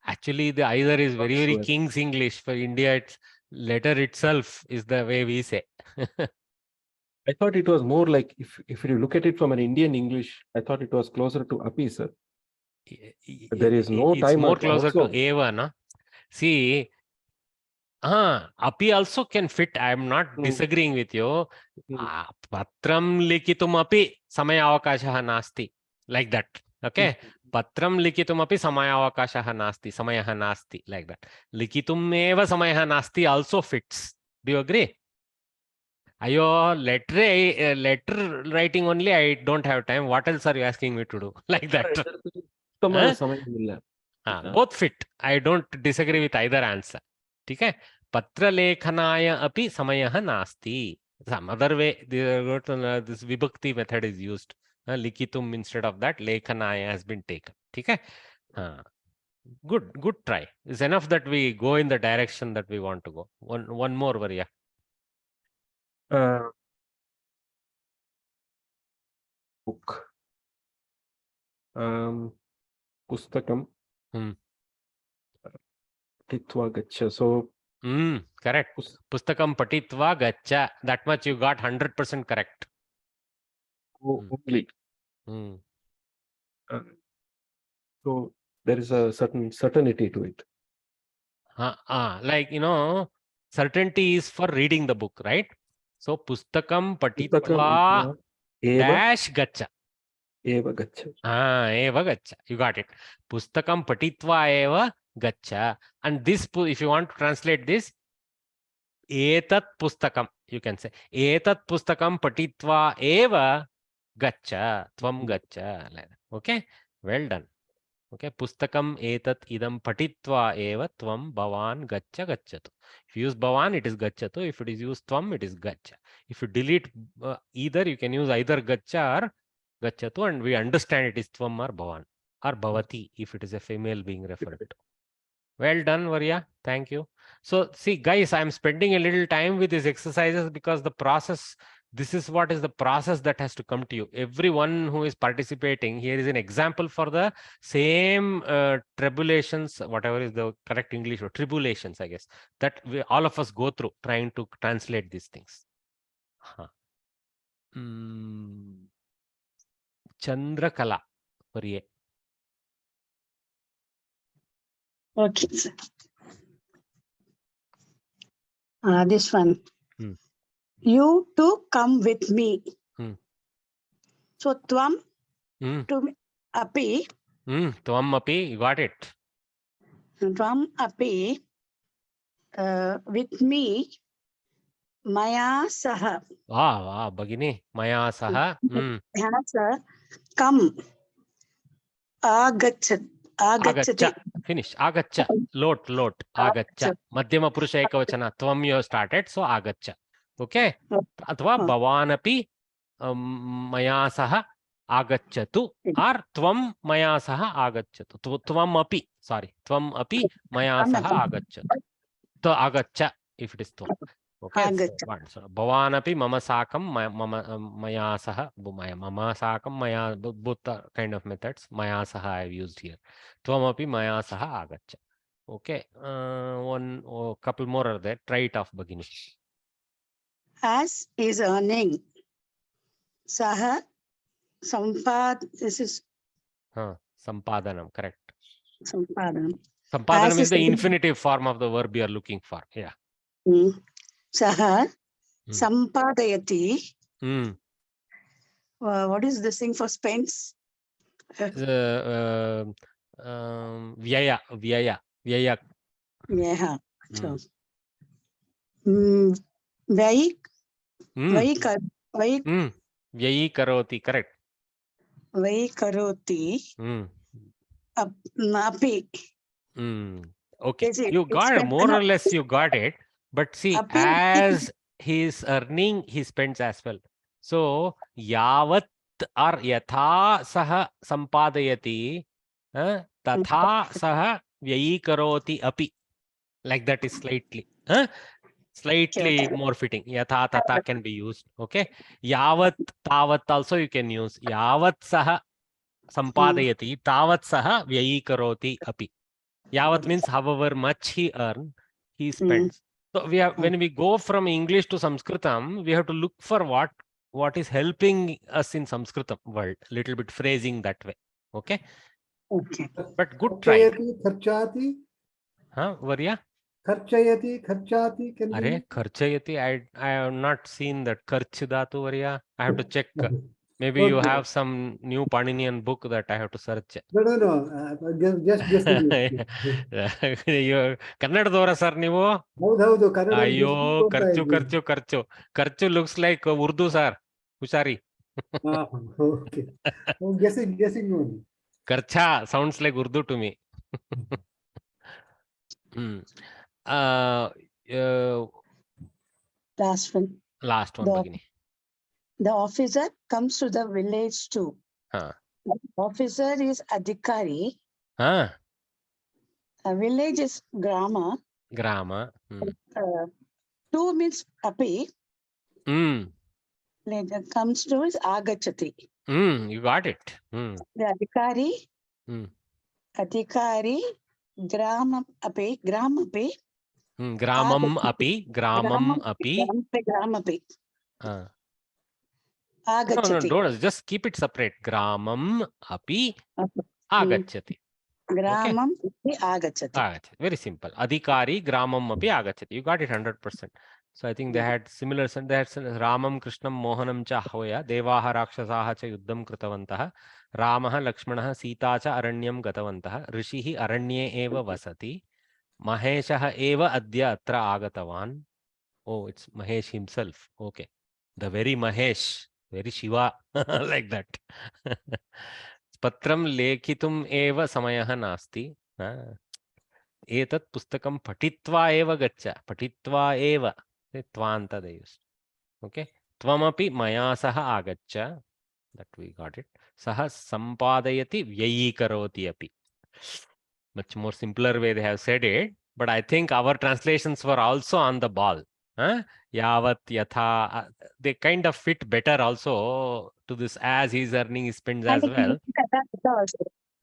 Actually, the either is very King's English. For India, it's letter itself is the way we say. I thought it was more like if you look at it from an Indian English, I thought it was closer to api, sir. There is no time. It's more closer to eva, no? See, api also can fit. I am not disagreeing with you. Patram likitum api samaya avakashaha nasti. Like that. Okay. Patram likitum api samaya avakashaha nasti. Samayaha nasti. Like that. Likitum eva samayaha nasti also fits. Do you agree? Ayo, letter writing only, I don't have time. What else are you asking me to do? Like that. Both fit. I don't disagree with either answer. Okay? Patra lekhanaya api samayaha nasti. Some other way, this vibhakti method is used. Likitum instead of that, lekhanaya has been taken. Okay? Good try. It's enough that we go in the direction that we want to go. One more, Varya. Book. Pustakam. Patitva gaccha. So correct. Pustakam patitva gaccha. That much you got 100% correct. Only. So there is a certain certainty to it. Like, certainty is for reading the book, right? So pustakam patitva dash gaccha. Eva gaccha. Eva gaccha. You got it. Pustakam patitva eva gaccha. And this, if you want to translate this, etat pustakam, you can say. Etat pustakam patitva eva gaccha. Tvam gaccha. Okay? Well done. Okay, pustakam etat idam patitva eva tvam bhavan gaccha gacchatu. If you use bhavan, it is gacchatu. If it is used tvam, it is gaccha. If you delete either, you can use either gaccha or gacchatu, and we understand it is tvam or bhavan or bhavati if it is a female being referred to. Well done, Varya. Thank you. So see, guys, I'm spending a little time with these exercises because the process, this is what is the process that has to come to you. Everyone who is participating, here is an example for the same tribulations, whatever is the correct English, or tribulations, I guess, that all of us go through trying to translate these things. Chandrakala, Varya. Okay. This one. You two come with me. So tvam to api. Tvam api, you got it. Tvam api with me. Maya saha. Wow, Bhagini. Maya saha. Come. Agachat. Agaccha. Finish. Agaccha. Lot. Agaccha. Madhyama Purusha Ekavachana. Tvam you have started. So agaccha. Okay. Athva bhavanapi maya saha agacchatu. Or tvam maya saha agacchatu. Tvam api. Sorry. Tvam api maya saha agacchatu. To agaccha if it is tvam. Okay. So bhavanapi mama sakam maya saha mama sakam maya, both are kind of methods. Maya saha I have used here. Tvamapi maya saha agaccha. Okay. One couple more are there. Try it off, Bhagini. As is earning. Saha this is Sampadanam, correct. Sampadanam. Sampadanam is the infinitive form of the verb you are looking for. Yeah. Saha sampadayati. What is this thing for spends? Vyaya. Yeah. So, Vyayi karoti, correct. Vyayi karoti. Api. Okay, you got more or less, you got it. But see, as he is earning, he spends as well. So, yavat or yatha saha sampadayati, tatha saha vyayi karoti api. Like that is slightly more fitting. Yatha tata can be used. Okay. Yavat tavat also you can use. Yavat saha sampadayati, tavat saha vyayi karoti api. Yavat means however much he earns, he spends. So we have, when we go from English to Sanskritam, we have to look for what is helping us in Sanskritam world. Little bit phrasing that way. Okay. Okay. But good try. Kharchati. Varya? Kharchayati can be. Are kharchayati. I have not seen that kharch dhatu, Varya. I have to check. Maybe you have some new Paninian book that I have to search. No. Just guessing. Kannadadavara sir ನೀವು? ಹೌದು ಅಯ್ಯೋ ಖರ್ಚು looks like Urdu sir. Hushari. Okay. Guessing only. Karcha sounds like Urdu to me. Last one, Bhagini. The officer comes to the village too. The officer is adhikari. A village is grama. Two means api. Later comes to is agachati. You got it. The adhikari, gramam api. Gramam api. Agachati. No, just keep it separate. Gramam api agachati. Gramam api agachati. Very simple. Adhikari gramam api agachati. You got it 100%. So I think they had similar. They had Ramam Krishnam Mohanam cha hoya devaha rakshasaha cha yuddham kritavantah Ramaha Lakshmanaha Sita cha aranyam gatavantah Rishihi aranye eva vasati Maheshaha eva adya atra agatavan. Oh, it's Mahesh himself. Okay. The very Mahesh. Very Shiva, like that. पत्रं लेखितुम् एव समयः नास्ति एतत् पुस्तकं पठित्वा एव गच्छ पठित्वा एव त्वान्तदेयुस् ओके त्वमपि मया सह आगच्छ that we got it सः सम्पादयति व्ययीकरोति अपि much more simpler way they have said it but I think our translations were also on the ball yavat yatha they kind of fit better also to this as he's earning he spends as well.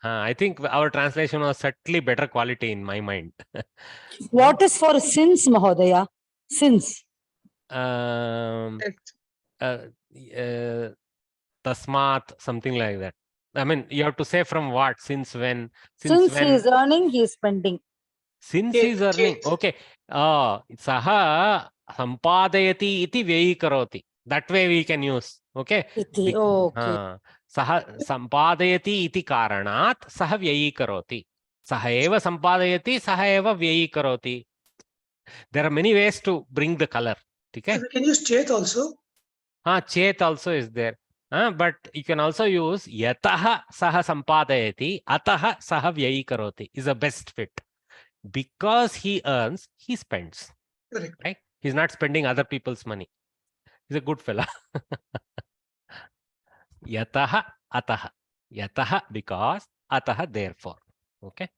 I think our translation was certainly better quality in my mind. What is for since, Mahodaya? Since. Tasmat, something like that. I mean, you have to say from what, since when? Since he is earning, he is spending. Since he is earning, okay. Saha sampadayati iti vyaikaroti. That way we can use. Okay. Iti, okay. Saha sampadayati iti karanat saha vyaikaroti. Saha eva sampadayati saha eva vyaikaroti. There are many ways to bring the color. Okay. We can use chet also. Chet also is there. But you can also use yataha saha sampadayati ataha saha vyaikaroti is the best fit. Because he earns, he spends. Correct. Right? He's not spending other people's money. He's a good fella. Yataha ataha. Yataha because, ataha therefore. Okay.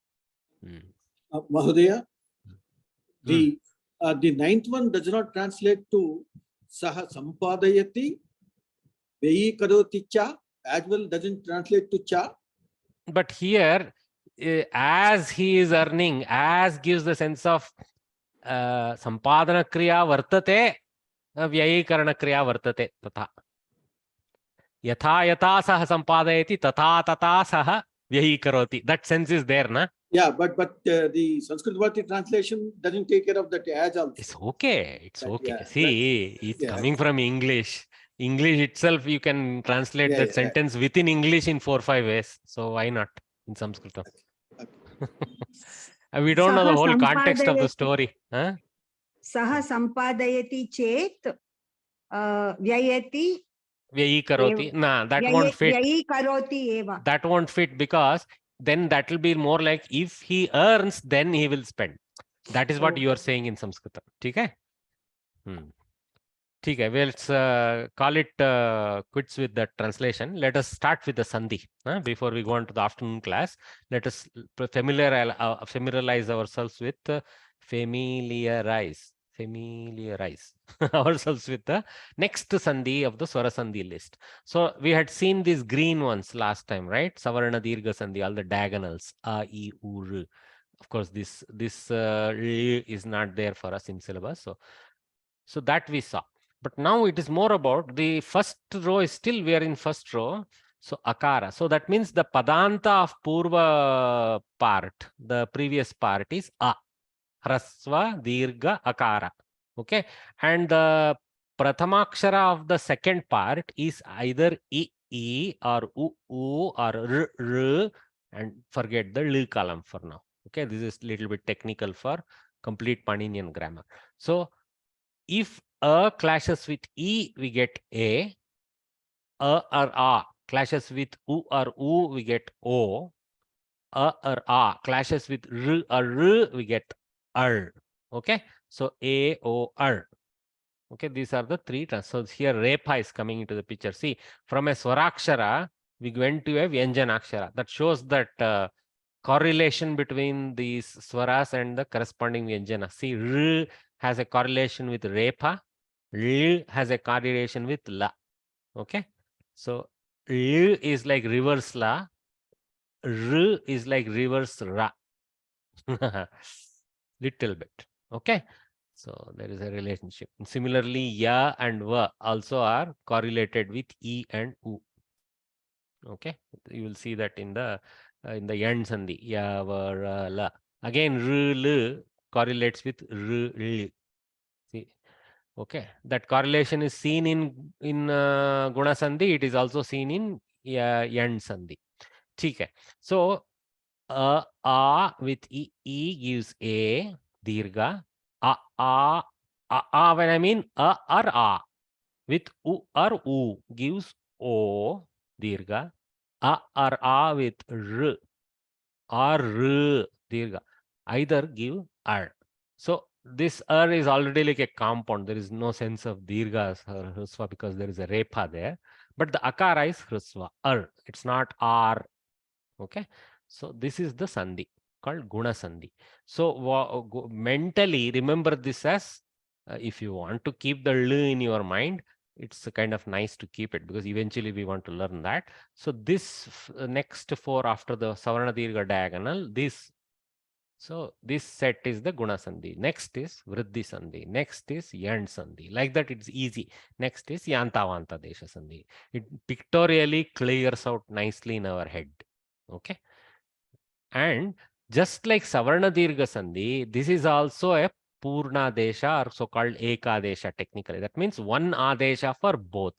Mahodaya, the ninth one does not translate to saha sampadayati veyi karoti cha, as well doesn't translate to cha. But here, as he is earning, as gives the sense of sampadana kriya vartate, vyayikarana kriya vartate, tatha. Yatha yatha saha sampadayati, tatha tatha saha vyayikaroti. That sense is there, na? Yeah, but the Sanskrit Bharati translation doesn't take care of that as also. It's okay. It's okay. Yeah, see, it's coming from English. English itself, you can translate that sentence within English in 4 or 5 ways. So why not in Sanskrit? We don't know the whole context of the story. Saha sampadayati chet vyayati Vyayikaroti. Nah, that won't fit. Vyayikaroti eva. That won't fit because then that will be more like if he earns, then he will spend. That is what you are saying in Sanskrit. Okay? Okay, well, let's call it quits with that translation. Let us start with the Sandhi. Before we go on to the afternoon class, let us familiarize ourselves with familiarize ourselves with the next Sandhi of the Swara Sandhi list. So we had seen these green ones last time, right? Savarna Dirgha Sandhi, all the diagonals, A, I, U, R. Of course, this is not there for us in syllabus. So that we saw. But now it is more about the first row is still we are in first row. So akara. So that means the padanta of purva part, the previous part is a. Hrasva, dirgha, akara. Okay. And the prathamakshara of the second part is either I or U or R. And forget the L column for now. Okay. This is a little bit technical for complete Paninian grammar. So if a clashes with E, we get A. A or A clashes with U or U, we get O. A or A clashes with R or R, we get R. Okay. So A, O, R. Okay. These are the three. So here Repa is coming into the picture. See, from a Swarakshara, we went to a Vyanjanakshara. That shows that correlation between these Swaras and the corresponding Vyanjana. See, R has a correlation with Repa. L has a correlation with La. Okay. So L is like reverse La. R is like reverse Ra. Little bit. Okay. So there is a relationship. And similarly, Ya and Va also are correlated with E and U. Okay. You will see that in the Yan Sandhi. Ya, Va, Ra, La. Again, R, L correlates with R, L. See. Okay, that correlation is seen in Guna Sandhi. It is also seen in Yan Sandhi. Okay. So A with E gives A dirgha. A when I mean A or A with U or U gives O dirgha. A or A with R or R dirgha. Either give R. So this R is already like a compound. There is no sense of dirghas or hrusva because there is a repa there. But the akara is hrusva, R. It's not R. Okay. So this is the sandhi called guna sandhi. So mentally remember this as if you want to keep the L in your mind, it's kind of nice to keep it because eventually we want to learn that. So this next four after the Savarna Dirgha diagonal, this. So this set is the Guna Sandhi. Next is Vriddhi Sandhi. Next is Yand Sandhi. Like that it's easy. Next is Yantavanta Desha Sandhi. It pictorially clears out nicely in our head. Okay. And just like Savarna Dirgha Sandhi, this is also a Purna Desha or so-called Eka Desha technically. That means one Adesha for both.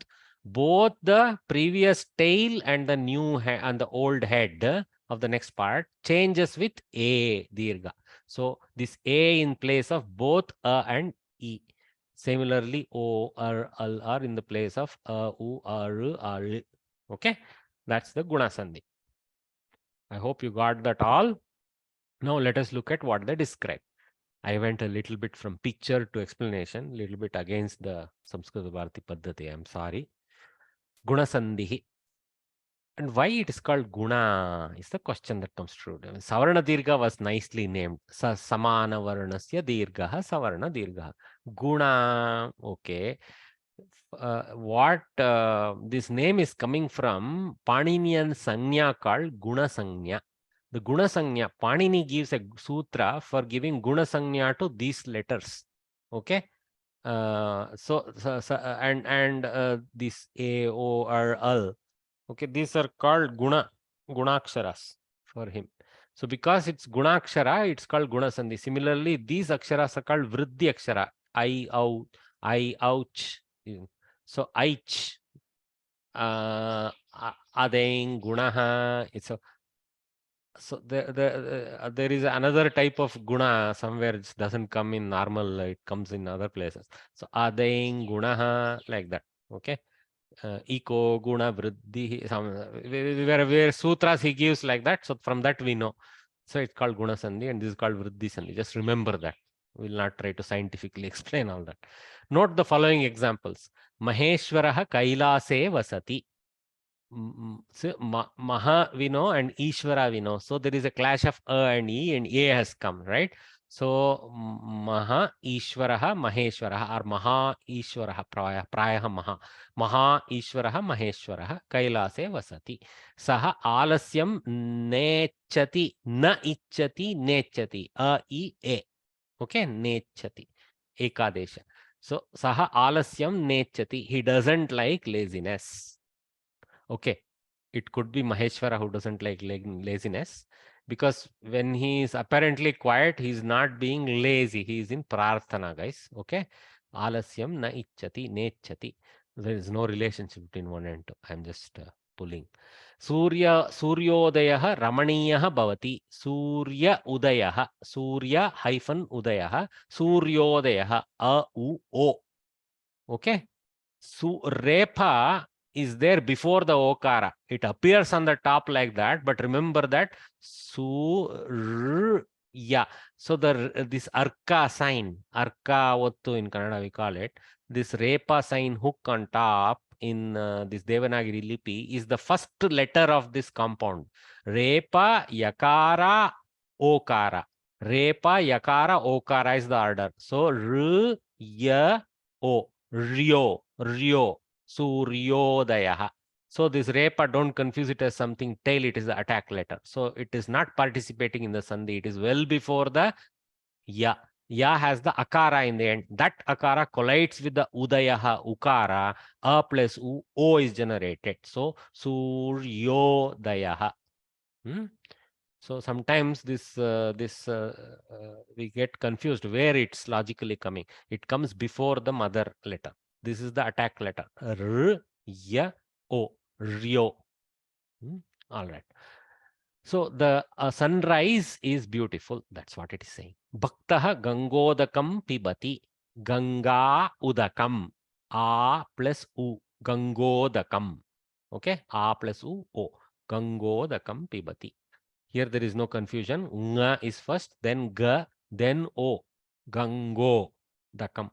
Both the previous tail and the new and the old head of the next part changes with A Dirgha. So this A in place of both A and E. Similarly, O or Al are in the place of A, U, R, R. Okay, that's the Guna Sandhi. I hope you got that all. Now let us look at what they describe. I went a little bit from picture to explanation, little bit against the Samskrita Bharati Paddhati. I'm sorry. Guna Sandhi. And why it is called Guna is the question that comes true. Savarna Dirgha was nicely named. Samana Varnasya Dirgha, Savarna Dirgha. Guna, okay. What this name is coming from Paninian Sanya called Guna Sanya. The Guna Sanya, Panini gives a sutra for giving Guna Sanya to these letters. Okay. This A, O, R, L. Okay, these are called Gunaksharas for him. So because it's Gunakshara, it's called Guna Sandhi. Similarly, these aksharas are called Vriddhi Akshara. I, ouch. So Aich, Adeng, Gunaha. It's a so there is another type of guna somewhere which doesn't come in normal, it comes in other places. So Adeng, Gunaha, like that. Okay. Eco, Guna, Vriddhi, where sutras he gives like that. So from that we know. So it's called Guna Sandhi and this is called Vriddhi Sandhi. Just remember that. We will not try to scientifically explain all that. Note the following examples. Maheshwaraha Kailase Vasati. So Maha we know and Ishvara we know. So there is a clash of A and E and A has come, right? So Maha Ishvaraha Maheshwaraha or Maha Ishvaraha Prayaha Maha. Maha Ishvaraha Maheshwaraha Kailase Vasati. Saha Alasyam Nechati Na Ichati Nechati. A E A. Okay, Nechati. Ekadesha. So Saha Alasyam Nechati. He doesn't like laziness. Okay, it could be Maheshwara who doesn't like laziness, because when he is apparently quiet, he is not being lazy. He is in prarthana, guys. Okay, Alasyam na ichchati nechchati. There is no relationship between one and two. I'm just pulling. Suryodayah Ramaniyah Bhavati. Surya Udayah. Surya hyphen Udayah. Suryodayah. A U O. Okay. Repa is there before the okara. It appears on the top like that, but remember that Surya. So this arka sign, arka ottu in Kannada we call it, this repa sign hook on top in this Devanagari Lipi is the first letter of this compound. Repa, yakara, okara. Repa, yakara, okara is the order. So R, Ya, O. Ryo, Suryodaya. So this repa, don't confuse it as something tail, it is the attack letter. So it is not participating in the sandhi. It is well before the ya. Ya has the akara in the end. That akara collides with the udayaha, ukara. A plus u, O is generated. So Suryodaya. So sometimes we get confused where it's logically coming. It comes before the mother letter. This is the attack letter. R, Ya, O, Ryo. All right. So the sunrise is beautiful. That's what it is saying. Bhaktaha Gangodakam Pibati. Ganga Udakam. A plus U. Gangodakam. Okay. A plus U, O. Gangodakam pibati. Here there is no confusion. Nga is first, then ga, then o. Gangodakam.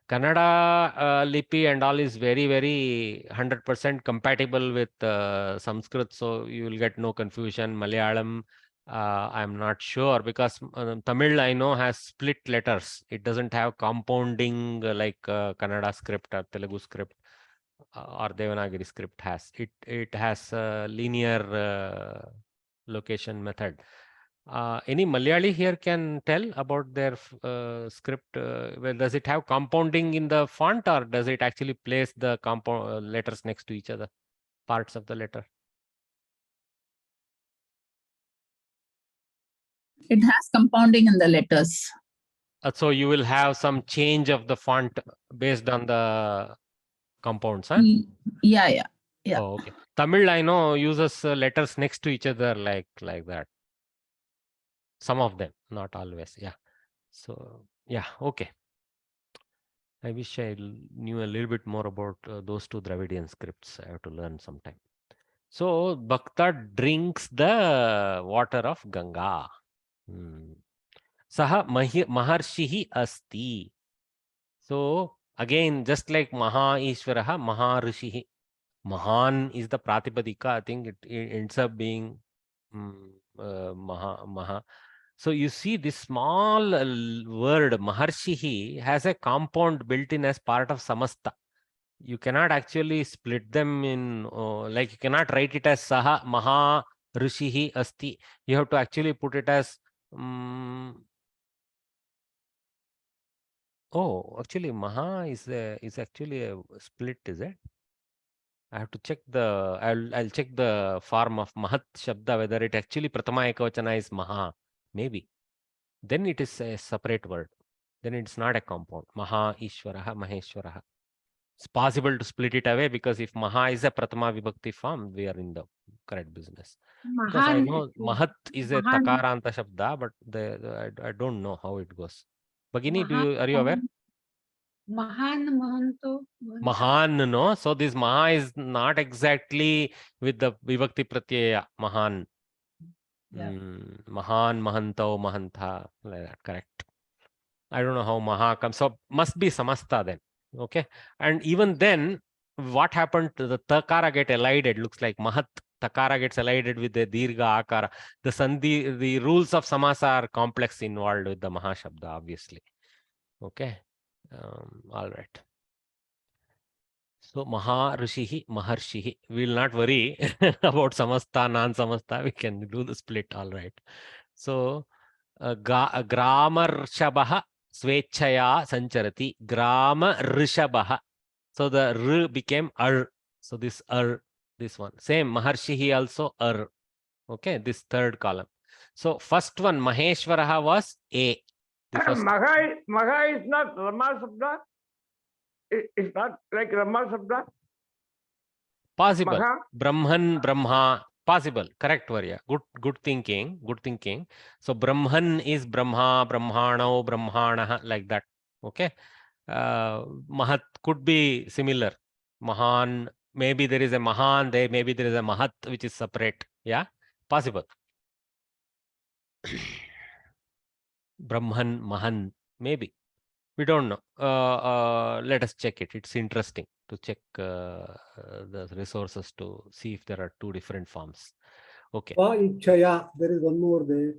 Kannada lipi and all is very, very 100% compatible with Sanskrit, so you will get no confusion. Malayalam, I'm not sure, because Tamil I know has split letters. It doesn't have compounding like Kannada script or Telugu script or Devanagari script has. It has a linear location method. Any Malayali here can tell about their script? Well, does it have compounding in the font, or does it actually place the compound letters next to each other, parts of the letter? It has compounding in the letters. So you will have some change of the font based on the compounds, huh? Yeah. Oh, okay. Tamil, I know, uses letters next to each other like that. Some of them, not always. Yeah. So, yeah, okay. I wish I knew a little bit more about those two Dravidian scripts. I have to learn sometime. So, Bhakta drinks the water of Ganga. Saha Maharshihi Asti. So, again, just like Maha Ishvaraha, Maharishihi. Mahan is the Pratipadika. I think it ends up being Maha. So you see this small word Maharshihi has a compound built in as part of Samasta. You cannot actually split them in, like you cannot write it as Saha Maha Rishihi Asti. You have to actually put it as, actually Maha is actually a split, is it? I have to check the, I'll check the form of Mahat Shabda, whether it actually Pratama Ekavachana is Maha, maybe. Then it is a separate word. Then it's not a compound. Maha Ishvaraha, Maheshwaraha. It's possible to split it away, because if Maha is a Pratama Vibhakti form, we are in the correct business. Because I know Mahat is a Takaranta Shabda, but I don't know how it goes. Bhagini, are you aware? Mahan, Mahanto. Mahan, no. So this Maha is not exactly with the Vibhakti Pratyaya. Mahan. Yeah. Mahan, Mahanto, Mahantha. Like that, correct. I don't know how Maha comes. So must be Samasta then. Okay. And even then, what happened to the Takara get elided? Looks like Mahat Takara gets elided with the Dirga Akara. The Sandhi, the rules of Samasa are complex involved with the Mahashabda, obviously. Okay. All right. So Maharishihi, Maharshihi. We will not worry about Samasta, non-Samasta. We can do the split. All right. So Grammar Shabaha Swechaya Sancharati. Grammar Rishabaha. So the R became Ar. So this Ar, this one. Same Maharshihi also Ar. Okay, this third column. So first one, Maheshwaraha was A. The first. Maha is not Rama Sabda. It's not like Rama Sabda. Possible. Maha? Brahman, Brahma. Possible. Correct, Varya. Good thinking. Good thinking. So Brahman is Brahma, Brahmano, Brahmanaha, like that. Okay. Mahat could be similar. Mahan, maybe there is a Mahan there, maybe there is a Mahat which is separate. Yeah, possible. Brahman, Mahan, maybe. We don't know. Let us check it. It's interesting to check the resources to see if there are two different forms. Okay. Swa Ichchaya, there is one more there.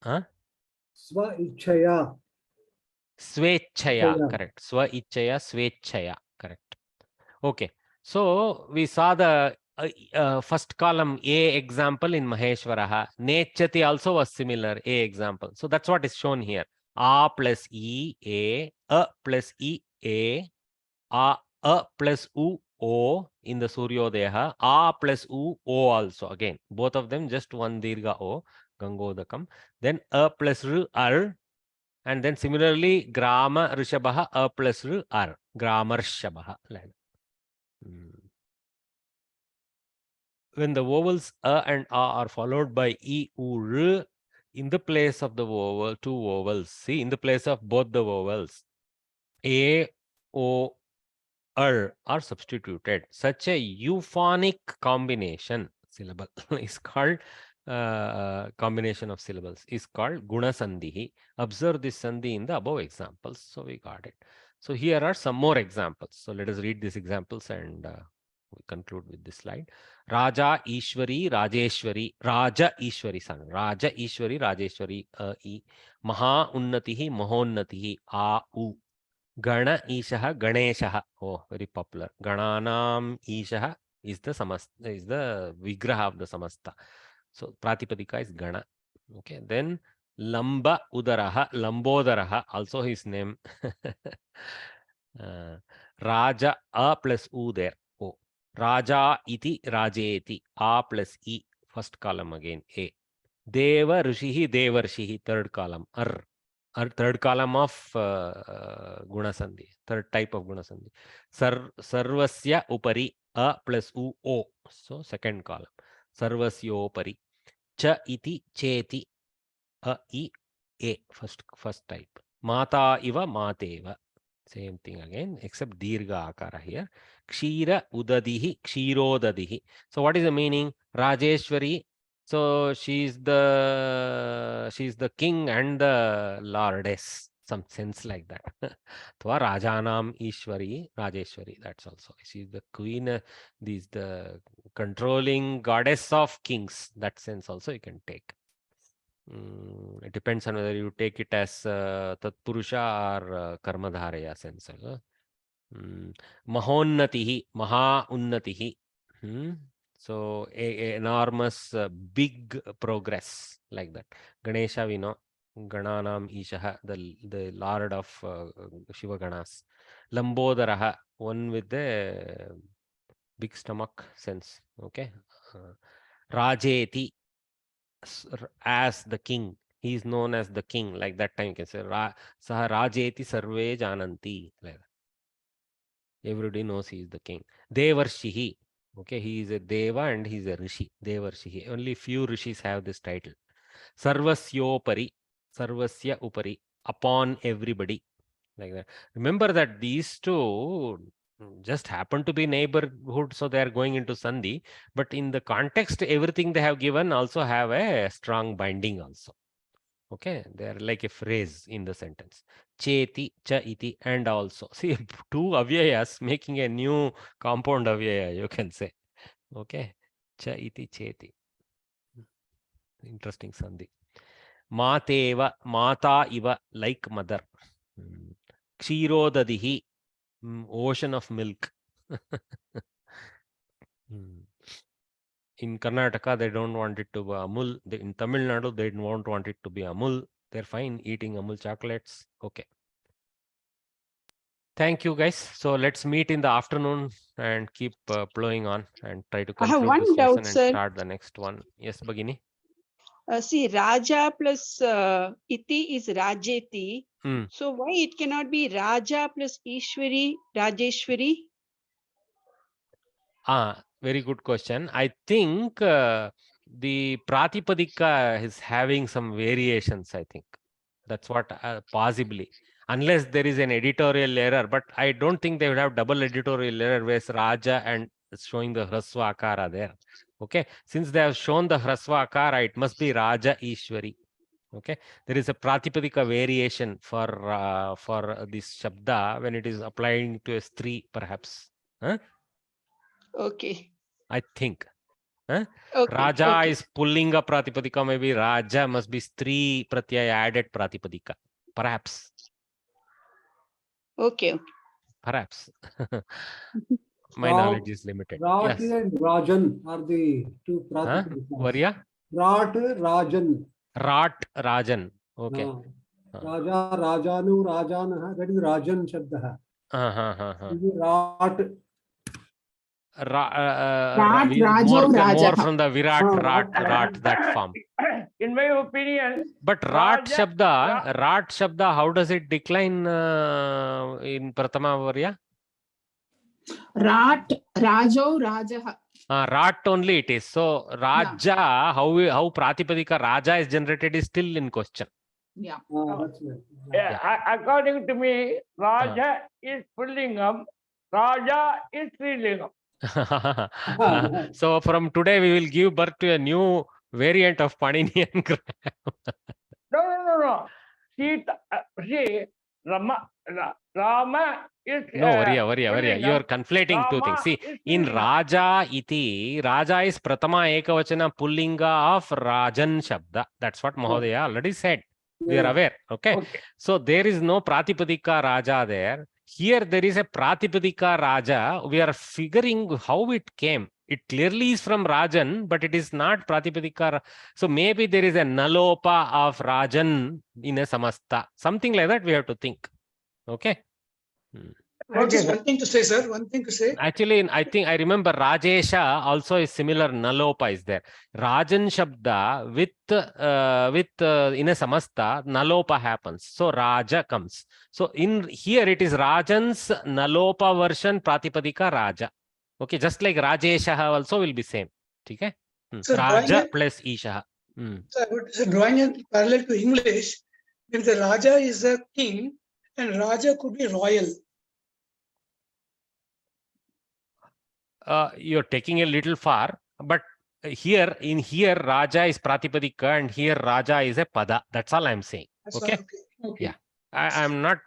Huh? Swa Ichchaya. Swechchaya, correct. Swa Ichchaya, Swechchaya, correct. Okay. So we saw the first column A example in Maheshwaraha. Nechati also was similar, A example. So that's what is shown here. A plus E, A plus E, A plus U, O in the Suryodeha, A plus U, O also again. Both of them just one Dirgha O, Gangodakam. Then A plus R, Ar. And then similarly, Grama Rishabha, A plus R, Ar. Grammar Shabaha. When the vowels A and A are followed by E, U, R, in the place of the vowel, two vowels, see, in the place of both the vowels, A, O, are substituted. Such a euphonic combination syllable is called combination of syllables is called guna sandhi. Observe this sandhi in the above examples. So we got it. So here are some more examples. So let us read these examples and we conclude with this slide. Raja Ishwari Rajeshwari Raja Ishwari son Raja Ishwari Rajeshwari e Maha Unnatihi Mahonnatihi a u Gana Ishaha Ganeshaha. Oh, very popular. Gananam Ishaha is the Vigraha of the Samasta. So Pratipadika is Gana. Okay. Then Lamba Udaraha, Lambodaraha, also his name. Raja A plus U there. Oh. Raja iti Rajeti. A plus E. First column again. A. Deva Rishihi Devarshihi. Third column. Ar. Third column of Guna Sandhi. Third type of Guna Sandhi. Sarvasya Upari. A plus U O. So second column. Sarvasya Upari. Cha iti Cheti. A I A. First type. Mata iva Mateva. Same thing again, except Dirgha Akara here. Kshira Udadihi, Kshirodadihi. So what is the meaning? Rajeshwari. So she's the king and the lordess. Some sense like that. Twa Rajanam Ishwari, Rajeshwari. That's also. She's the queen. This the controlling goddess of kings. That sense also you can take. It depends on whether you take it as Tatpurusha or Karmadharaya sense. Mahonnatihi, Maha Unnatihi. So enormous, big progress like that. Ganesha we know. Gananam Ishaha, the lord of Shiva Ganas. Lambodaraha, one with the big stomach sense. Okay. Rajeti, as the king. He is known as the king. Like that time you can say Saha Rajeti Sarve Jananti. Like that. Everybody knows he is the king. Devarshihi. Okay, he is a Deva and he is a Rishi. Devarshihi. Only few Rishis have this title. Sarvasyopari. Sarvasya Upari. Upon everybody. Like that. Remember that these two just happen to be neighborhood, so they are going into Sandhi. But in the context, everything they have given also have a strong binding also. Okay, they are like a phrase in the sentence. Cheti, cha iti, and also. See, two avyayas making a new compound avyaya, you can say. Okay, cha iti, cheti. Interesting Sandhi. Mateva, mata iva, like mother. Kshirodadihi, ocean of milk. In Karnataka, they don't want it to be Amul. In Tamil Nadu, they don't want it to be Amul. They're fine eating Amul chocolates. Okay. Thank you, guys. So let's meet in the afternoon and keep plowing on and try to conclude this lesson and start the next one. Yes, Bhagini? See, Raja plus Iti is Rajeti. So why it cannot be Raja plus Ishwari, Rajeshwari? Very good question. I think the Pratipadika is having some variations, I think. That's what possibly. Unless there is an editorial error, but I don't think they would have double editorial error where Raja and showing the Hraswa Akara there. Okay. Since they have shown the Hraswa Akara, it must be Raja Ishwari. Okay. There is a Pratipadika variation for this Shabda when it is applying to a Stri, perhaps. Huh? Okay. I think. Huh? Okay, Raja is pulling a Pratipadika, maybe Raja must be Stri Pratyaya added Pratipadika. Perhaps. Okay. Perhaps. My knowledge is limited. Rati yes. and Rajan are the two Pratipadika. Varya? Rat, Rajan. Rat, Rajan. Okay. Raja, Rajanu, Rajanaha. That is Rajan Shabdaha. Rat. More from the Virat, Rat, that form. In my opinion. But Rat Shabda, how does it decline in Pratama Varya? Rat, Rajo, Rajaha. Rat only it is. So Raja, how Pratipadika Raja is generated is still in question. Yeah. According to me, Raja is Pullingam Raja is Srilingam. So from today we will give birth to a new variant of Paninian grammar. No. Sita, see, Rama is. No, Varya. You are conflating two things. See, in Raja iti, Raja is Pratama Ekavachana Pullinga of Rajan Shabda. That's what Mahodaya already said. We are aware. Okay. So there is no Pratipadika Raja there. Here there is a Pratipadika Raja. We are figuring how it came. It clearly is from Rajan, but it is not Pratipadika. So maybe there is a Nalopa of Rajan in a Samasta. Something like that we have to think. Okay. Just one thing to say, sir. One thing to say. Actually, I remember Rajesha also is similar. Nalopa is there. Rajan Shabda with in a Samasta, Nalopa happens. So Raja comes. So in here it is Rajan's Nalopa version Pratipadika Raja. Okay, just like Rajesha also will be same. Okay. So Raja plus Isha. So I would drawing a parallel to English. If the Raja is a king and Raja could be royal. You're taking a little far, but here Raja is Pratipadika and here Raja is a Pada. That's all I'm saying. Okay. Yeah. I'm not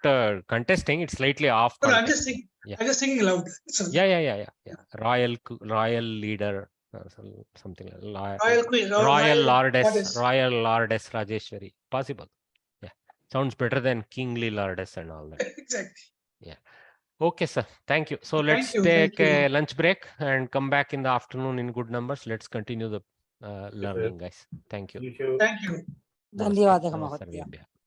contesting. It's slightly off. No, I'm just thinking loud. Yeah. Royal leader, something like royal queen, royal lordess Rajeshwari. Possible. Yeah. Sounds better than kingly lordess and all that. Exactly. Yeah. Okay, sir. Thank you. So let's take a lunch break and come back in the afternoon in good numbers. Let's continue the learning, guys. Thank you. Thank you. Dhanyavadaha, Mahodaya.